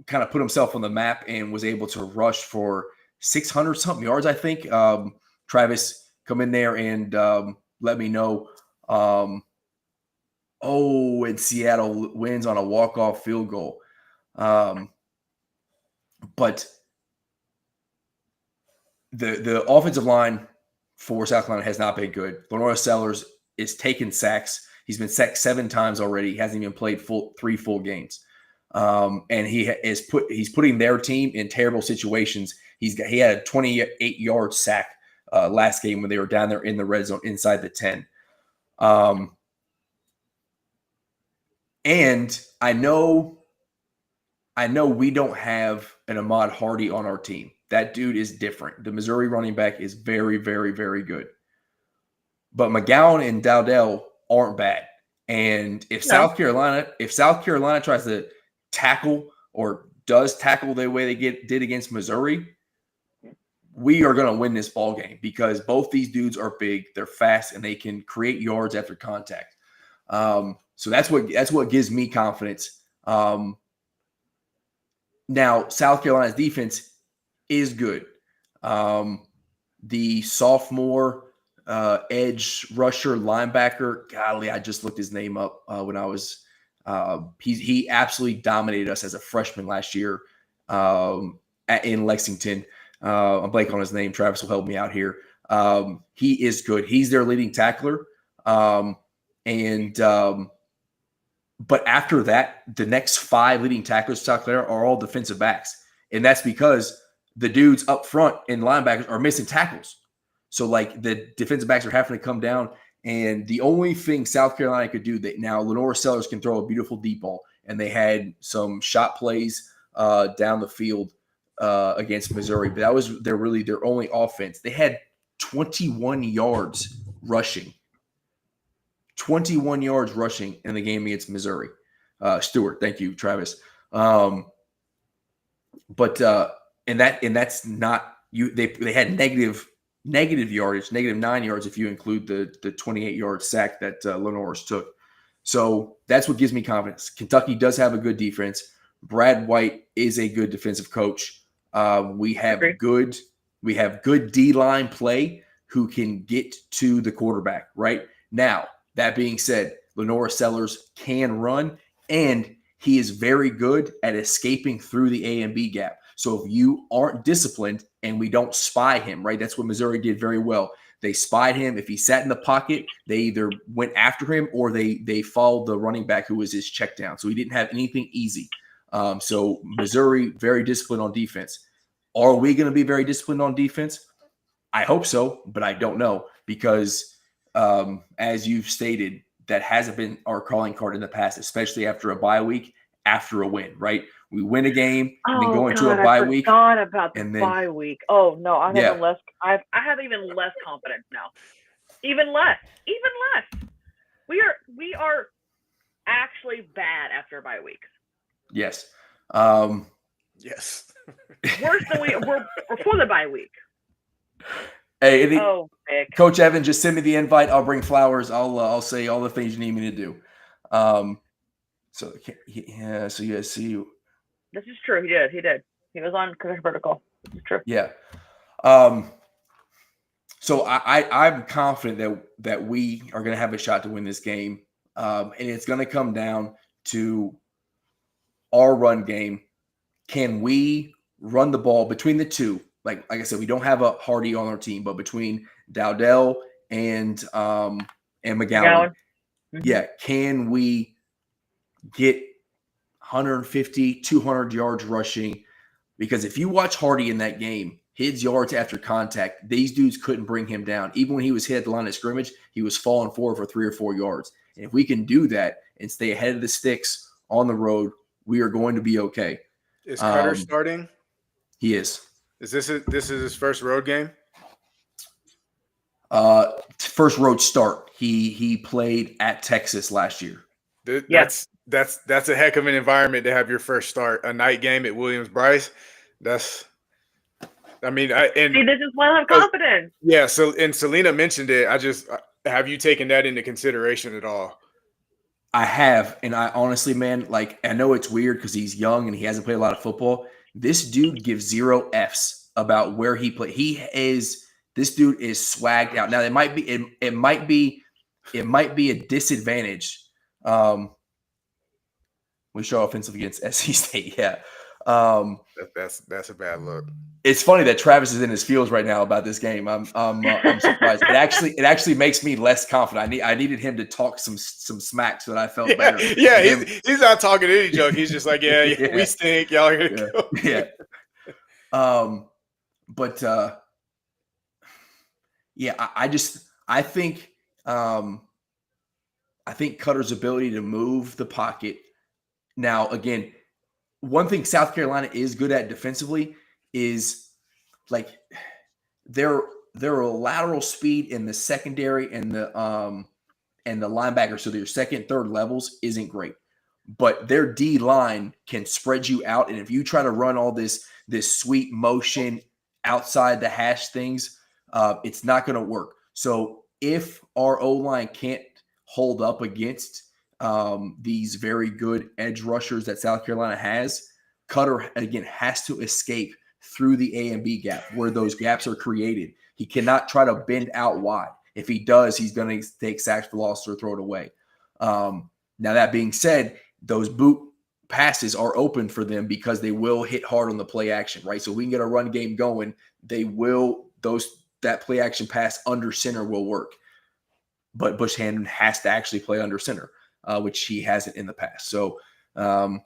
kind of put himself on the map and was able to rush for 600 something yards, I think. Travis, come in there and let me know. And Seattle wins on a walk-off field goal. But the offensive line for South Carolina has not been good. Lenora Sellers is taking sacks. He's been sacked 7 times already. He hasn't even played 3 full games. And he's putting their team in terrible situations. He had a 28-yard sack last game when they were down there in the red zone inside the 10. And I know we don't have an Ahmad Hardy on our team. That dude is different. The Missouri running back is very, very, very good. But McGowan and Dowdell aren't bad. And if South Carolina tries to tackle or does tackle the way they did against Missouri, we are going to win this ball game because both these dudes are big, they're fast, and they can create yards after contact. So that's what gives me confidence. Now, South Carolina's defense is good. The sophomore edge rusher linebacker, golly, I just looked his name up when I was he absolutely dominated us as a freshman last year in Lexington. I'm blanking on his name. Travis will help me out here. He is good. He's their leading tackler. But after that, the next 5 leading tacklers South Carolina are all defensive backs. And that's because the dudes up front in linebackers are missing tackles. So, like, the defensive backs are having to come down. And the only thing South Carolina could do that now, Lenora Sellers can throw a beautiful deep ball. And they had some shot plays down the field against Missouri. But that was their only offense. They had 21 yards rushing. 21 yards rushing in the game against Missouri. Stewart, thank you, Travis. But that's not you. They had negative yardage, -9 yards if you include the 28-yard sack that Lenore's took. So that's what gives me confidence. Kentucky does have a good defense. Brad White is a good defensive coach. We have good D-line play who can get to the quarterback right now. That being said, Lenora Sellers can run, and he is very good at escaping through the A and B gap. So if you aren't disciplined and we don't spy him, right, that's what Missouri did very well. They spied him. If he sat in the pocket, they either went after him or they followed the running back who was his check down. So he didn't have anything easy. So Missouri, very disciplined on defense. Are we going to be very disciplined on defense? I hope so, but I don't know because as you've stated, that hasn't been our calling card in the past, especially after a bye week, after a win, right? We win a game and then go into a bye week. I forgot about the bye week. Oh no, I have even less confidence now. Even less. We are actually bad after bye weeks. Yes. Yes. Worse than we were before the bye week. Hey, Vic. Coach Evan, just send me the invite. I'll bring flowers. I'll say all the things you need me to do. So you guys see. This is true. He did. He was on vertical. This is true. Yeah. So I'm confident that we are going to have a shot to win this game, and it's going to come down to our run game. Can we run the ball between the two? Like I said, we don't have a Hardy on our team, but between Dowdell and McGowan, Mm-hmm. yeah, can we get 150, 200 yards rushing? Because if you watch Hardy in that game, his yards after contact, these dudes couldn't bring him down. Even when he was hit at the line of scrimmage, he was falling forward for 3 or 4 yards. And if we can do that and stay ahead of the sticks on the road, we are going to be okay. Is Cutter starting? He is. Is this his first road game? First road start. He played at Texas last year. That's a heck of an environment to have your first start. A night game at Williams-Brice. I mean, See, this is why I have confidence. yeah. So, and Salena mentioned it. Have you taken that into consideration at all? I have, and I honestly, man, like I know it's weird because he's young and he hasn't played a lot of football. This dude gives 0 Fs about where he played. This dude is swagged out. Now it might be a disadvantage. We show offensive against SC State, yeah. That's a bad look. It's funny that Travis is in his feels right now about this game. I'm surprised. It actually makes me less confident. I needed him to talk some smack so that I felt better. Yeah, he's not talking any joke. He's just like, yeah. We stink. Y'all are gonna go. Yeah. I think Cutter's ability to move the pocket. Now, again, one thing South Carolina is good at defensively is like their lateral speed in the secondary and the linebacker, so their second, third levels isn't great. But their D line can spread you out, and if you try to run all this sweet motion outside the hash things, it's not going to work. So if our O-line can't hold up against these very good edge rushers that South Carolina has, Cutter, again, has to escape through the A and B gap where those gaps are created. He cannot try to bend out wide. If he does, he's going to take sacks for loss or throw it away. Now, that being said, those boot passes are open for them because they will hit hard on the play action, right? So we can get a run game going. That play action pass under center will work. But Bush Hamdan has to actually play under center, which he hasn't in the past. So who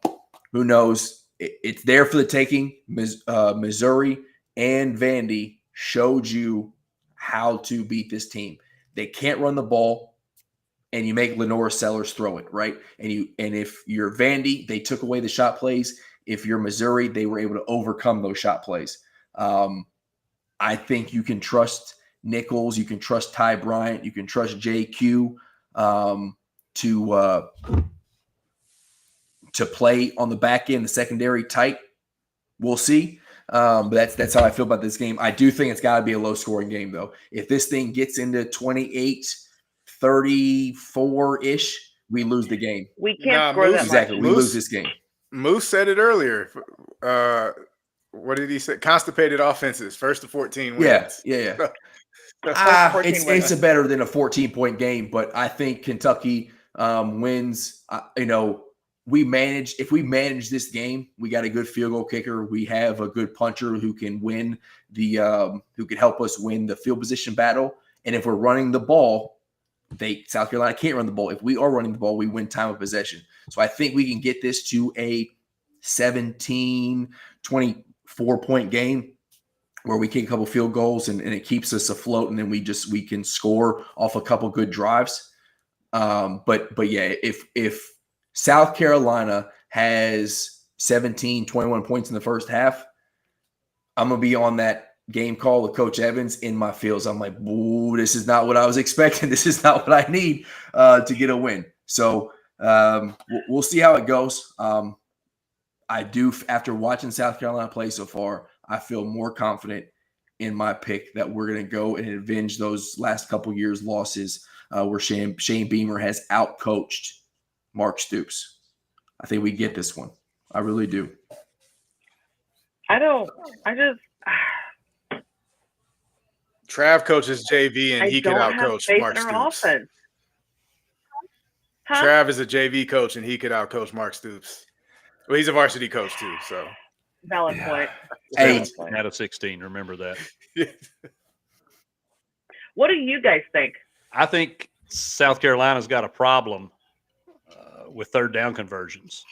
knows? It's there for the taking. Missouri and Vandy showed you how to beat this team. They can't run the ball, and you make Lenora Sellers throw it, right? And if you're Vandy, they took away the shot plays. If you're Missouri, they were able to overcome those shot plays. I think you can trust Nichols, you can trust Ty Bryant, you can trust JQ to play on the back end, the secondary tight. We'll see. But that's how I feel about this game. I do think it's got to be a low-scoring game, though. If this thing gets into 28-34-ish, we lose the game. We can't score that exactly. much. We lose this game. Moose said it earlier. What did he say? Constipated offenses, first to 14 wins. Yeah. It's a better than a 14-point game, but I think Kentucky wins. If we manage this game, we got a good field goal kicker. We have a good puncher who can win who can help us win the field position battle. And if we're running the ball, South Carolina can't run the ball. If we are running the ball, we win time of possession. So I think we can get this to a 17-24-point game where we kick a couple field goals and it keeps us afloat, and then we can score off a couple good drives. But yeah, if South Carolina has 17-21 points in the first half, I'm going to be on that game call with Coach Evans in my feels. I'm like, ooh, this is not what I was expecting. This is not what I need to get a win. So we'll see how it goes. I do, after watching South Carolina play so far, I feel more confident in my pick that we're going to go and avenge those last couple years' losses where Shane Beamer has outcoached Mark Stoops. I think we get this one. I really do. Trav coaches JV and he can outcoach Mark Stoops. Huh? Trav is a JV coach and he could outcoach Mark Stoops. Well, he's a varsity coach too, so. Valid point. Hey, out of 16, remember that. What do you guys think? I think South Carolina's got a problem with third down conversions.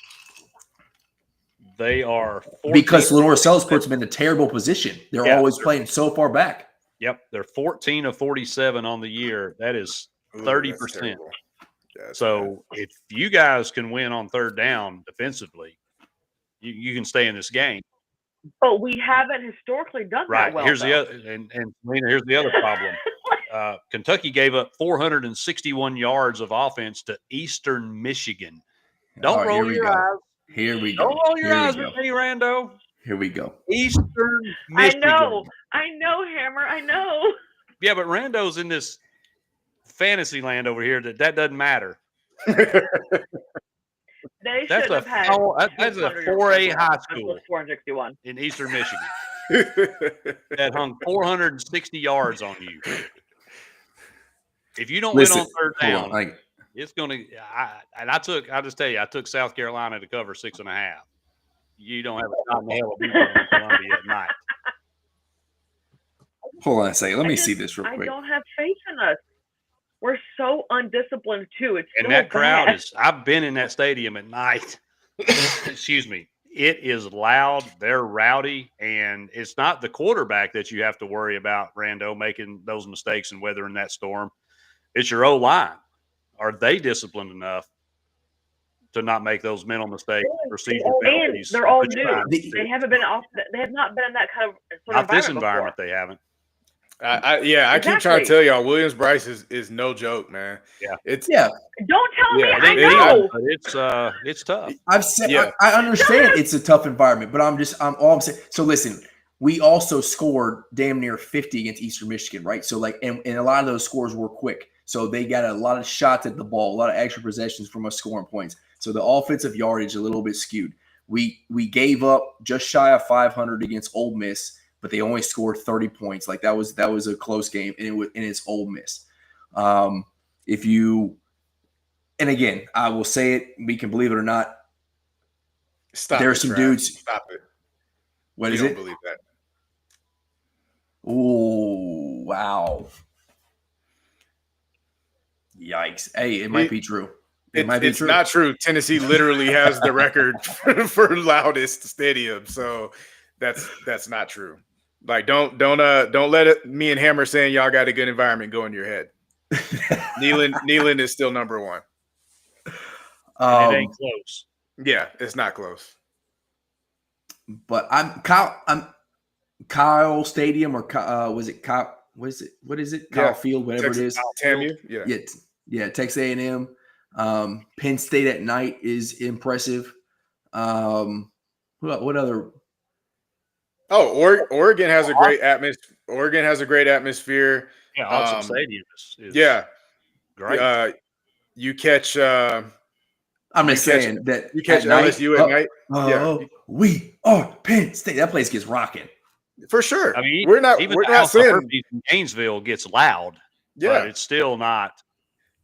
They are because Lenora Sellers puts them in a terrible position. They're always playing so far back. Yep, they're 14 of 47 on the year. That is 30%. So if you guys can win on third down defensively, you can stay in this game. But we haven't historically done that well. Here's the other, and here's the other problem. Kentucky gave up 461 yards of offense to Eastern Michigan. Don't roll your eyes. Here we go. Don't roll your eyes with me, Rando. Here we go. Eastern Michigan. I know, Hammer. I know. Yeah, but Rando's in this fantasy land over here that doesn't matter. They That's should have had. That's a 4A high school 461 in Eastern Michigan that hung 460 yards on you. If you don't win on third down, it's going to. I'll just tell you, I took South Carolina to cover 6.5. You don't have a shot in the hell of beating Columbia at night. Hold on a second. Let me see this real quick. I don't have faith in us. We're so undisciplined too. And that crowd is. I've been in that stadium at night. Excuse me. It is loud. They're rowdy, and it's not the quarterback that you have to worry about, Rando, making those mistakes and weathering that storm. It's your O-line. Are they disciplined enough to not make those mental mistakes? And they're all new. They haven't been off. They have not been in that kind of not this environment. Before. They haven't. I keep trying to tell y'all, Williams-Brice is no joke, man. Yeah, Don't tell me. I know. It's tough. I've said I understand it's a tough environment, but I'm all I'm saying. So listen, we also scored damn near 50 against Eastern Michigan, right? So and a lot of those scores were quick. So they got a lot of shots at the ball, a lot of extra possessions from us scoring points. So the offensive yardage a little bit skewed. We gave up just shy of 500 against Ole Miss, but they only scored 30 points. Like that was a close game, and it's Ole Miss. And again, I will say it. We can believe it or not. There are some dudes. Stop it. What is it? I don't believe that. Oh, wow. Yikes. Hey, it might be true. It's not true. Tennessee literally has the record for loudest stadium. So that's not true. Like, don't let it, me and Hammer saying y'all got a good environment go in your head. Neyland is still number one. It ain't close. Yeah, it's not close. But I'm Kyle Stadium or was it Kyle? What is it? Kyle Field, whatever Texas, it is. Yeah. Texas A&M. Penn State at night is impressive. What other? Oh, Oregon has a great atmosphere. Oregon has a great atmosphere. Yeah, Austin Stadium is great. You catch. I'm just saying that you catch LSU at night. We are Penn State. That place gets rocking for sure. I mean, we're not saying Gainesville gets loud. Yeah, but it's still not.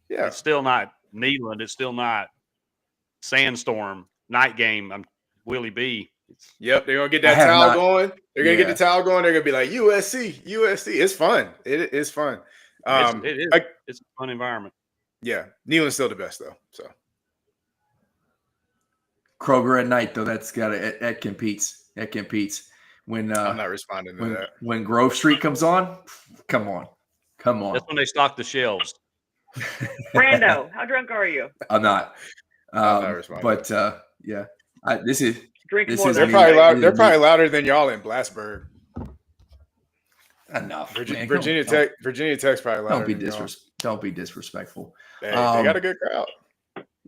Yeah, it's still not Neyland. It's still not Sandstorm night game. Willie B. Yep, they're gonna get that towel going. They're gonna get the towel going. They're gonna be like USC. It's fun. It is fun. It is. It's a fun environment. Yeah, Neyland's still the best though. So Kroger at night though, that competes. That competes. When I'm not responding to that. When Grove Street comes on, come on. That's when they stock the shelves. Rando, how drunk are you? I'm not. I'm not responding. But this is. Drink this more. Is they're probably loud. They're probably louder than y'all in Blasburg. Enough. Virginia Tech's probably louder. Don't be disrespectful. They got a good crowd.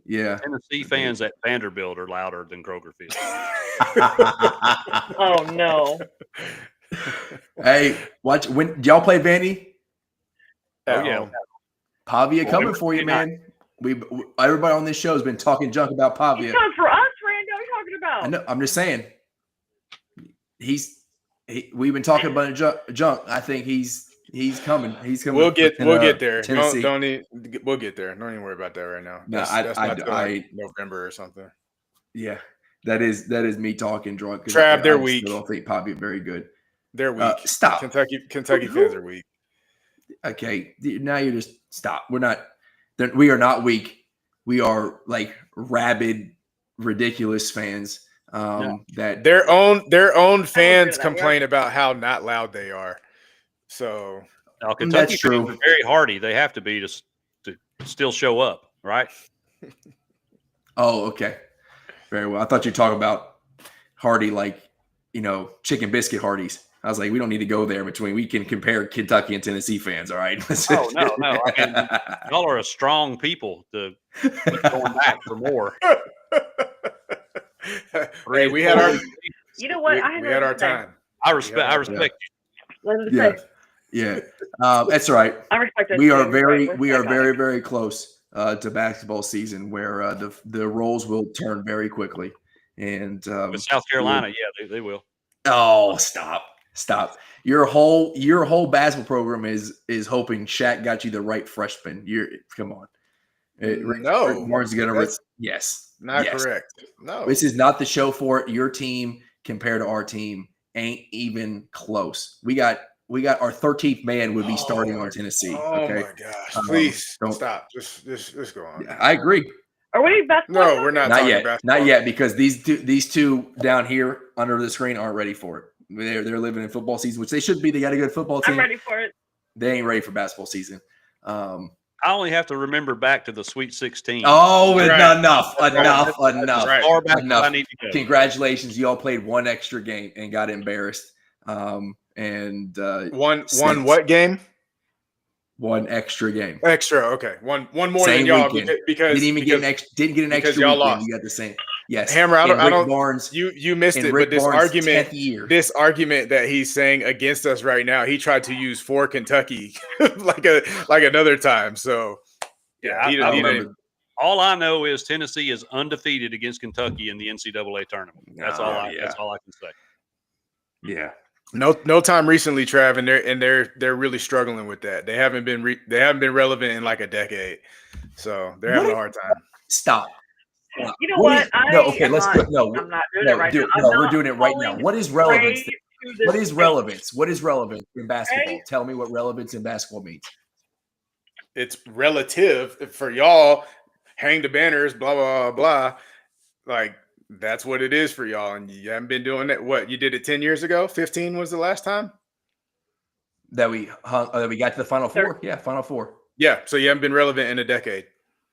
Yeah. Tennessee fans at Vanderbilt are louder than Kroger Field. Oh no. Hey, watch when y'all play Vandy? Oh yeah. Pavia coming for you, man. Everybody on this show has been talking junk about Pavia. He's coming for us, Rando. What are you talking about? I know. I'm just saying. We've been talking about junk. I think he's coming. He's coming. We'll get there. Tennessee. We'll get there. Don't even worry about that right now. No, that's not November or something. Yeah, that is me talking drunk. Trav, they're weak. I don't think Pavia very good. They're weak. Stop. Kentucky fans are weak. Okay, now you just stop. We are not weak. We are like rabid, ridiculous fans. That their own fans complain about how not loud they are. So Kentucky fans are very hardy. They have to be to still show up, right? Oh, okay. Very well. I thought you were talking about hardy, like chicken biscuit hardies. I was like, we don't need to go there between. We can compare Kentucky and Tennessee fans, all right? Oh, no. I mean, y'all are a strong people to keep going back for more. Hey, we had You know what? We had our time. I respect you. Yeah. That's right. I respect it. We are too. very, Right, we we're are very, psychotic. very close to basketball season, where the roles will turn very quickly. And With South Carolina, yeah, they will. oh, stop! Your whole basketball program is hoping Shaq got you the right freshman. Come on. Rick No, Barnes is gonna that's yes, not yes. correct. No, This is not the show for it. Your team compared to our team ain't even close. We got our 13th man would be starting on Tennessee. Oh Okay, my gosh! Please don't stop. Just go on. Yeah, I agree. Are we basketball? No, we're not talking basketball. Not yet, because these two down here under the screen aren't ready for it. They're living in football season, which they should be. They got a good football team. I'm ready for it. They ain't ready for basketball season. I only have to remember back to the Sweet 16. Oh, Right. enough. right. Far back as Enough. I need to go. Congratulations, you all played one extra game and got embarrassed. One what game? One extra game. Extra. Okay. One more Same than y'all weekend. because Didn't get an extra because weekend. y'all lost. You got the same. Yes. Hammer, I don't Barnes. You missed it, Rick but this Barnes' argument 10th year. this argument that he's saying against us right now, he tried to use for Kentucky like another time. So Yeah, he didn't. all I know is Tennessee is undefeated against Kentucky in the NCAA tournament. That's all I can say. Yeah. No time recently, Trav, and they're really struggling with that. They haven't been relevant in like a decade, so they're having a hard time. Stop. You know what? Let's do it. I'm not doing it right now. We're doing it right now. What is relevance? What is relevance? What is relevance in basketball? Okay. Tell me what relevance in basketball means. It's relative for y'all. Hang the banners, blah blah blah. Like that's what it is for y'all, and you haven't been doing that. What you did it 10 years ago? 15 was the last time that we got to the Final Four. Yeah, Final Four. Yeah, so you haven't been relevant in a decade.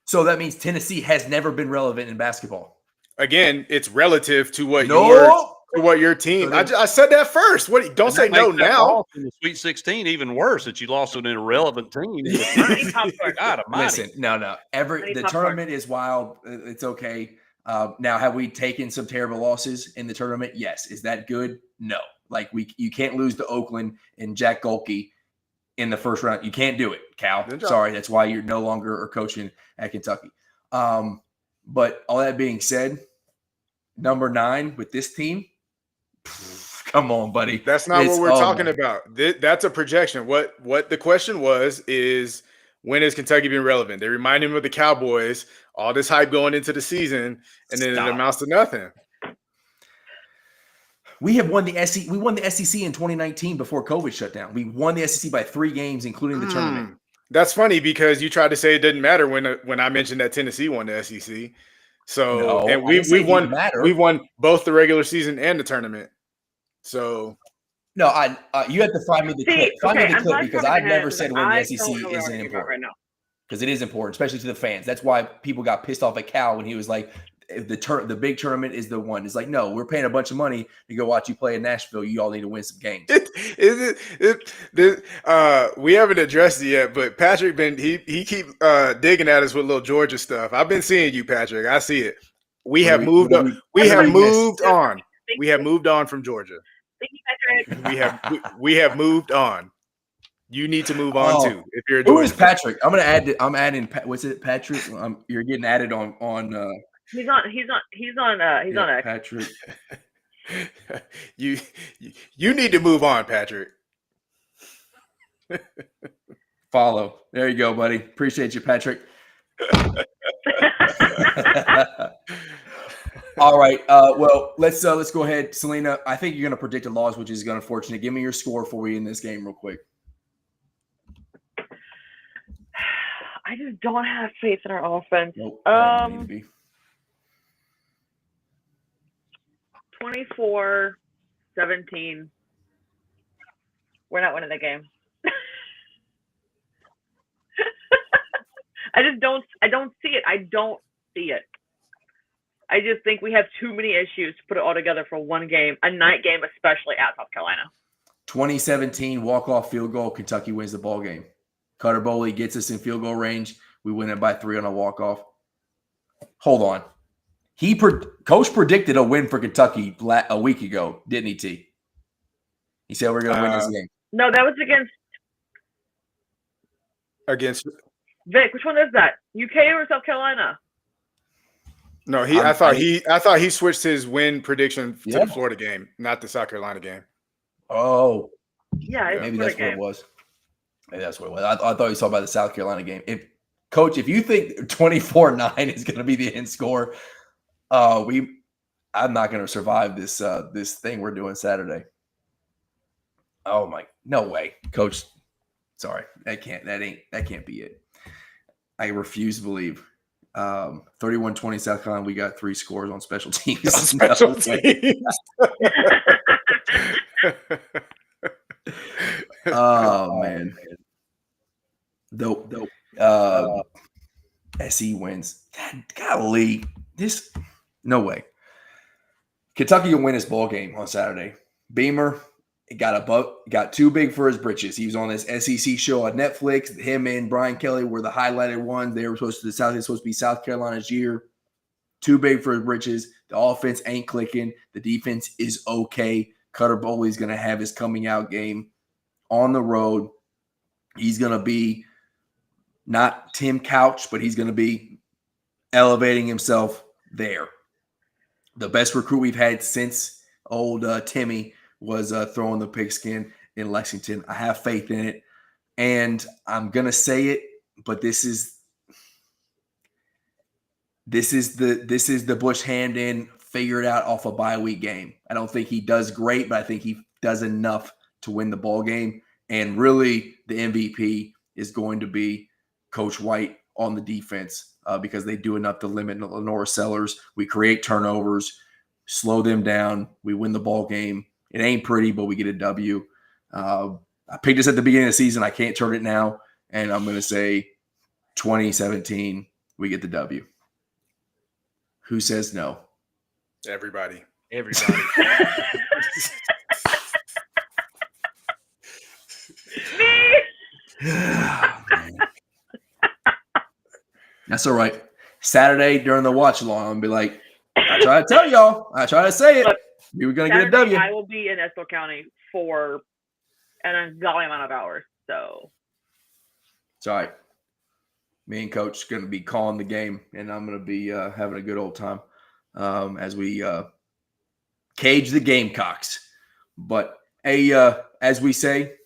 So that means Tennessee has never been relevant in basketball. Again, it's relative to what your team. So I said that first. What? Don't say no now. In the Sweet 16, even worse that you lost to an irrelevant team. God almighty. Listen, no. The tournament is wild. It's okay. Now, have we taken some terrible losses in the tournament? Yes. Is that good? No. Like you can't lose to Oakland and Jack Golke in the first round. You can't do it, Cal. Sorry, that's why you're no longer are coaching at Kentucky. But all that being said, number 9 with this team, come on, buddy. That's not what we're talking about. That's a projection. What the question was is, when has Kentucky been relevant? They remind him of the Cowboys, all this hype going into the season, and then it amounts to nothing. We have won the SEC. We won the SEC in 2019 before COVID shut down. We won the SEC by 3 games, including the tournament. That's funny because you tried to say it didn't matter when I mentioned that Tennessee won the SEC. So and we won both the regular season and the tournament. So no, you have to find me the clip. Find me the clip because I've never said when the SEC isn't important. Right now. Because it is important, especially to the fans. That's why people got pissed off at Cal when he was like, the big tournament is the one. It's like, no, we're paying a bunch of money to go watch you play in Nashville. You all need to win some games. We haven't addressed it yet, but Patrick he keep digging at us with little Georgia stuff. I've been seeing you, Patrick. I see it. We have moved on. We have moved on from Georgia. Thank you, Patrick. We have moved on. You need to move on too. If you're who is Patrick? I'm adding. What's it, Patrick? You're getting added on. He's on X. Patrick. You need to move on, Patrick. Follow. There you go, buddy. Appreciate you, Patrick. All right. Well, let's go ahead, Salena. I think you're going to predict a loss, which is going to be unfortunate. Give me your score for you in this game, real quick. I just don't have faith in our offense. Nope, 24-17. We're not winning the game. I don't see it. I don't see it. I just think we have too many issues to put it all together for one game, a night game, especially at South Carolina. 2017 walk-off field goal. Kentucky wins the ball game. Cutter Boley gets us in field goal range. We win it by 3 on a walk-off. Hold on. Coach predicted a win for Kentucky a week ago, didn't he, T? He said we're going to win this game. No, that was Against Vic. Which one is that? UK or South Carolina? No, I thought he switched his win prediction to the Florida game, not the South Carolina game. Oh, yeah, maybe that's what it was. Maybe that's what it was. I thought you was talking about the South Carolina game. Coach, if you think 24-9 is going to be the end score, I'm not going to survive this thing we're doing Saturday. Oh my, no way, Coach. Sorry, that can't be it. I refuse to believe. 31-20 South Carolina. We got 3 scores on special teams. Special teams. Oh man. Dope. SE wins. Golly, no way. Kentucky will win this ball game on Saturday. Beamer got too big for his britches. He was on this SEC show on Netflix. Him and Brian Kelly were the highlighted ones. They were supposed to be South Carolina's year. Too big for his britches. The offense ain't clicking. The defense is okay. Cutter Bowley's going to have his coming out game on the road. He's going to be not Tim Couch, but he's going to be elevating himself there. The best recruit we've had since old Timmy was throwing the pigskin in Lexington. I have faith in it, and I'm going to say it, but this is the Bush hand in, figure it out off a bye week game. I don't think he does great, but I think he does enough to win the ball game. And really, the MVP is going to be Coach White on the defense because they do enough to limit Lenora Sellers. We create turnovers, slow them down. We win the ball game. It ain't pretty, but we get a W. I picked this at the beginning of the season. I can't turn it now. And I'm going to say 2017, we get the W. Who says no? Everybody. That's all right. Saturday during the watch along, I'm going to be like, I try to tell y'all. I try to say it. We were going to get a W. I will be in Estill County for an ungodly amount of hours. So it's all right. Me and Coach going to be calling the game, and I'm going to be having a good old time as we cage the Gamecocks. But as we say,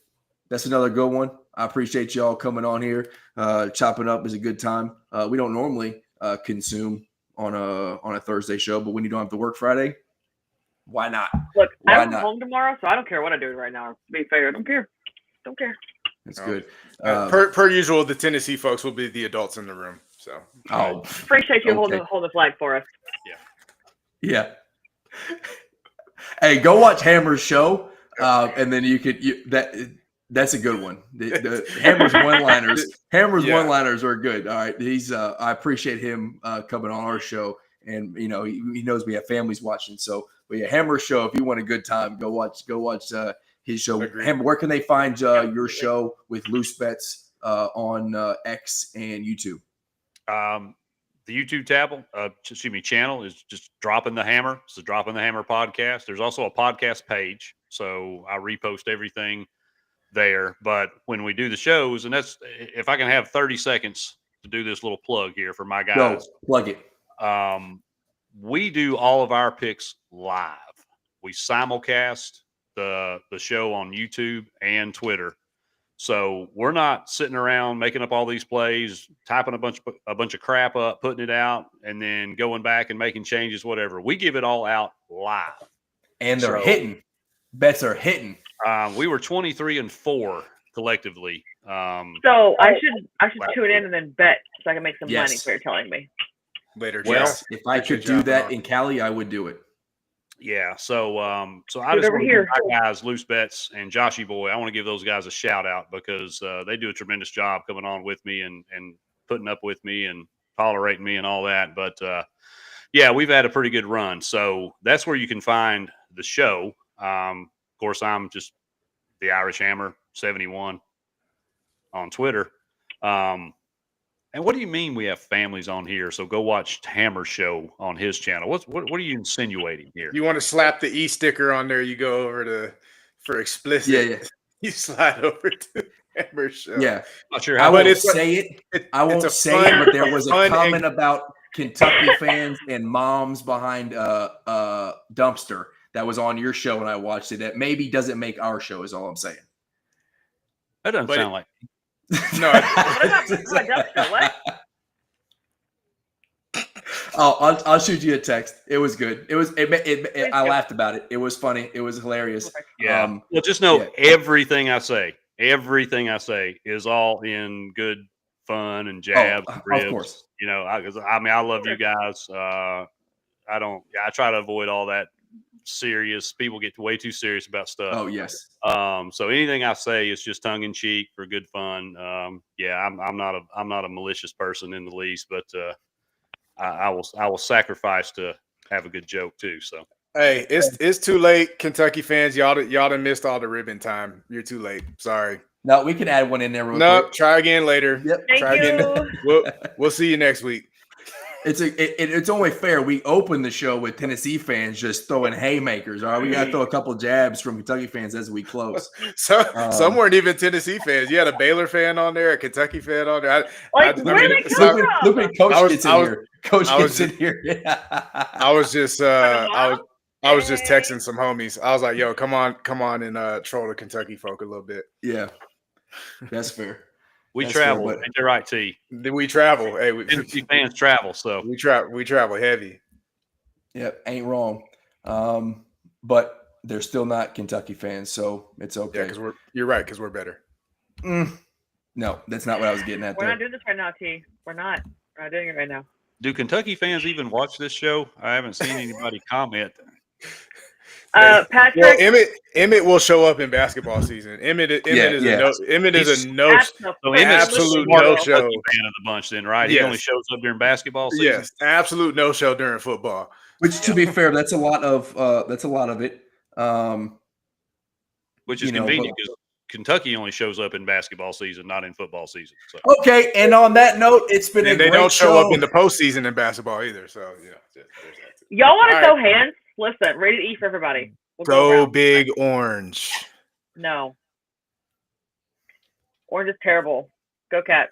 that's another good one. I appreciate y'all coming on here. Chopping up is a good time. We don't normally consume on a Thursday show, but when you don't have to work Friday, why not? Look, I'm home tomorrow, so I don't care what I do right now. To be fair, I don't care. That's good. Per usual, the Tennessee folks will be the adults in the room. So appreciate you holding the flag for us. Yeah. Hey, go watch Hammer's show, and then that's a good one. The Hammer's one-liners. One-liners are good. All right, I appreciate him coming on our show, and he knows we have families watching. So, but yeah, Hammer's show. If you want a good time, go watch his show. Hammer, where can they find your show with Loose Bets on X and YouTube? The YouTube channel is just Dropping the Hammer. It's the Dropping the Hammer podcast. There's also a podcast page, so I repost everything there. But when we do the shows, and that's if I can have 30 seconds to do this little plug here for my guys. Go, plug it. We do all of our picks live. We simulcast the show on YouTube and Twitter. So we're not sitting around making up all these plays, typing a bunch of crap up, putting it out, and then going back and making changes, whatever. We give it all out live. And they're hitting. Bets are hitting. We were 23-4 collectively. So I should tune in and then bet so I can make some money. So you're telling me later. Well, if I could do that in Cali, I would do it. Yeah. So I just want to give my guys, Loose Bets and Joshy Boy, I want to give those guys a shout out because they do a tremendous job coming on with me and putting up with me and tolerating me and all that. But yeah, we've had a pretty good run. So that's where you can find the show. Of course, I'm just the Irish Hammer 71 on Twitter. And what do you mean we have families on here? So go watch Hammer Show on his channel. What are you insinuating here? You want to slap the E sticker on there, you go over to for explicit. Yeah, yeah. You slide over to Hammer Show. Yeah. Not sure I how. won't it's a- say it. I it's won't a say fun- it, but there was a fun comment about Kentucky fans and moms behind dumpster that was on your show, and I watched it. That maybe doesn't make our show. Is all I'm saying. That doesn't But sound like. No, What about Dumpster? What? Oh, I'll shoot you a text. It was good. It was. I laughed about it. It was funny. It was hilarious. Yeah. Well, just know everything I say is all in good fun and jabs. Of ribs. course. You know, I love you guys. I try to avoid all that serious. People get way too serious about stuff. Oh yes. So anything I say is just tongue in cheek for good fun. I'm not a malicious person in the least, but I will sacrifice to have a good joke too. So hey, it's too late, Kentucky fans. Y'all done missed all the ribbon time. You're too late. Sorry. No, we can add one in there real No, quick. try again later. Yep. Try Thank again. you. We'll see you next week. It's only fair. We open the show with Tennessee fans just throwing haymakers. All right, we got to throw a couple jabs from Kentucky fans as we close. Some weren't even Tennessee fans. You had a Baylor fan on there, a Kentucky fan on there. Where did they come from? Look when Coach gets in here. Coach I was gets in here. I was just I was just texting some homies. I was like, "Yo, come on, and troll the Kentucky folk a little bit." Yeah, that's fair. we That's travel. fair, but- Ain't that right, T? Then we travel. Hey, Tennessee fans travel. So we travel heavy. Yep, ain't wrong. But they're still not Kentucky fans, so it's Yeah, okay. because you're right, because we're better. No, that's not what I was getting at We're there. not doing this right now, T. We're not doing it right now. do Kentucky fans even watch this show? I haven't seen anybody comment. Patrick. Well, Emmett will show up in basketball season. Emmett is a no. So Absolute no no-show. fan of the bunch, then, right? He Yes. only shows up during basketball season. Yes, absolute no show during football. Which, to be fair, that's a lot of it. Which is convenient because Kentucky only shows up in basketball season, not in football season. So Okay, and on that note, it's been And a they great don't show show. up in the postseason in basketball either. So yeah, there's that too. Y'all want to All throw hands? Listen, rated E for everybody. We'll go Go around. Big Orange. No. Orange is terrible. Go Cats.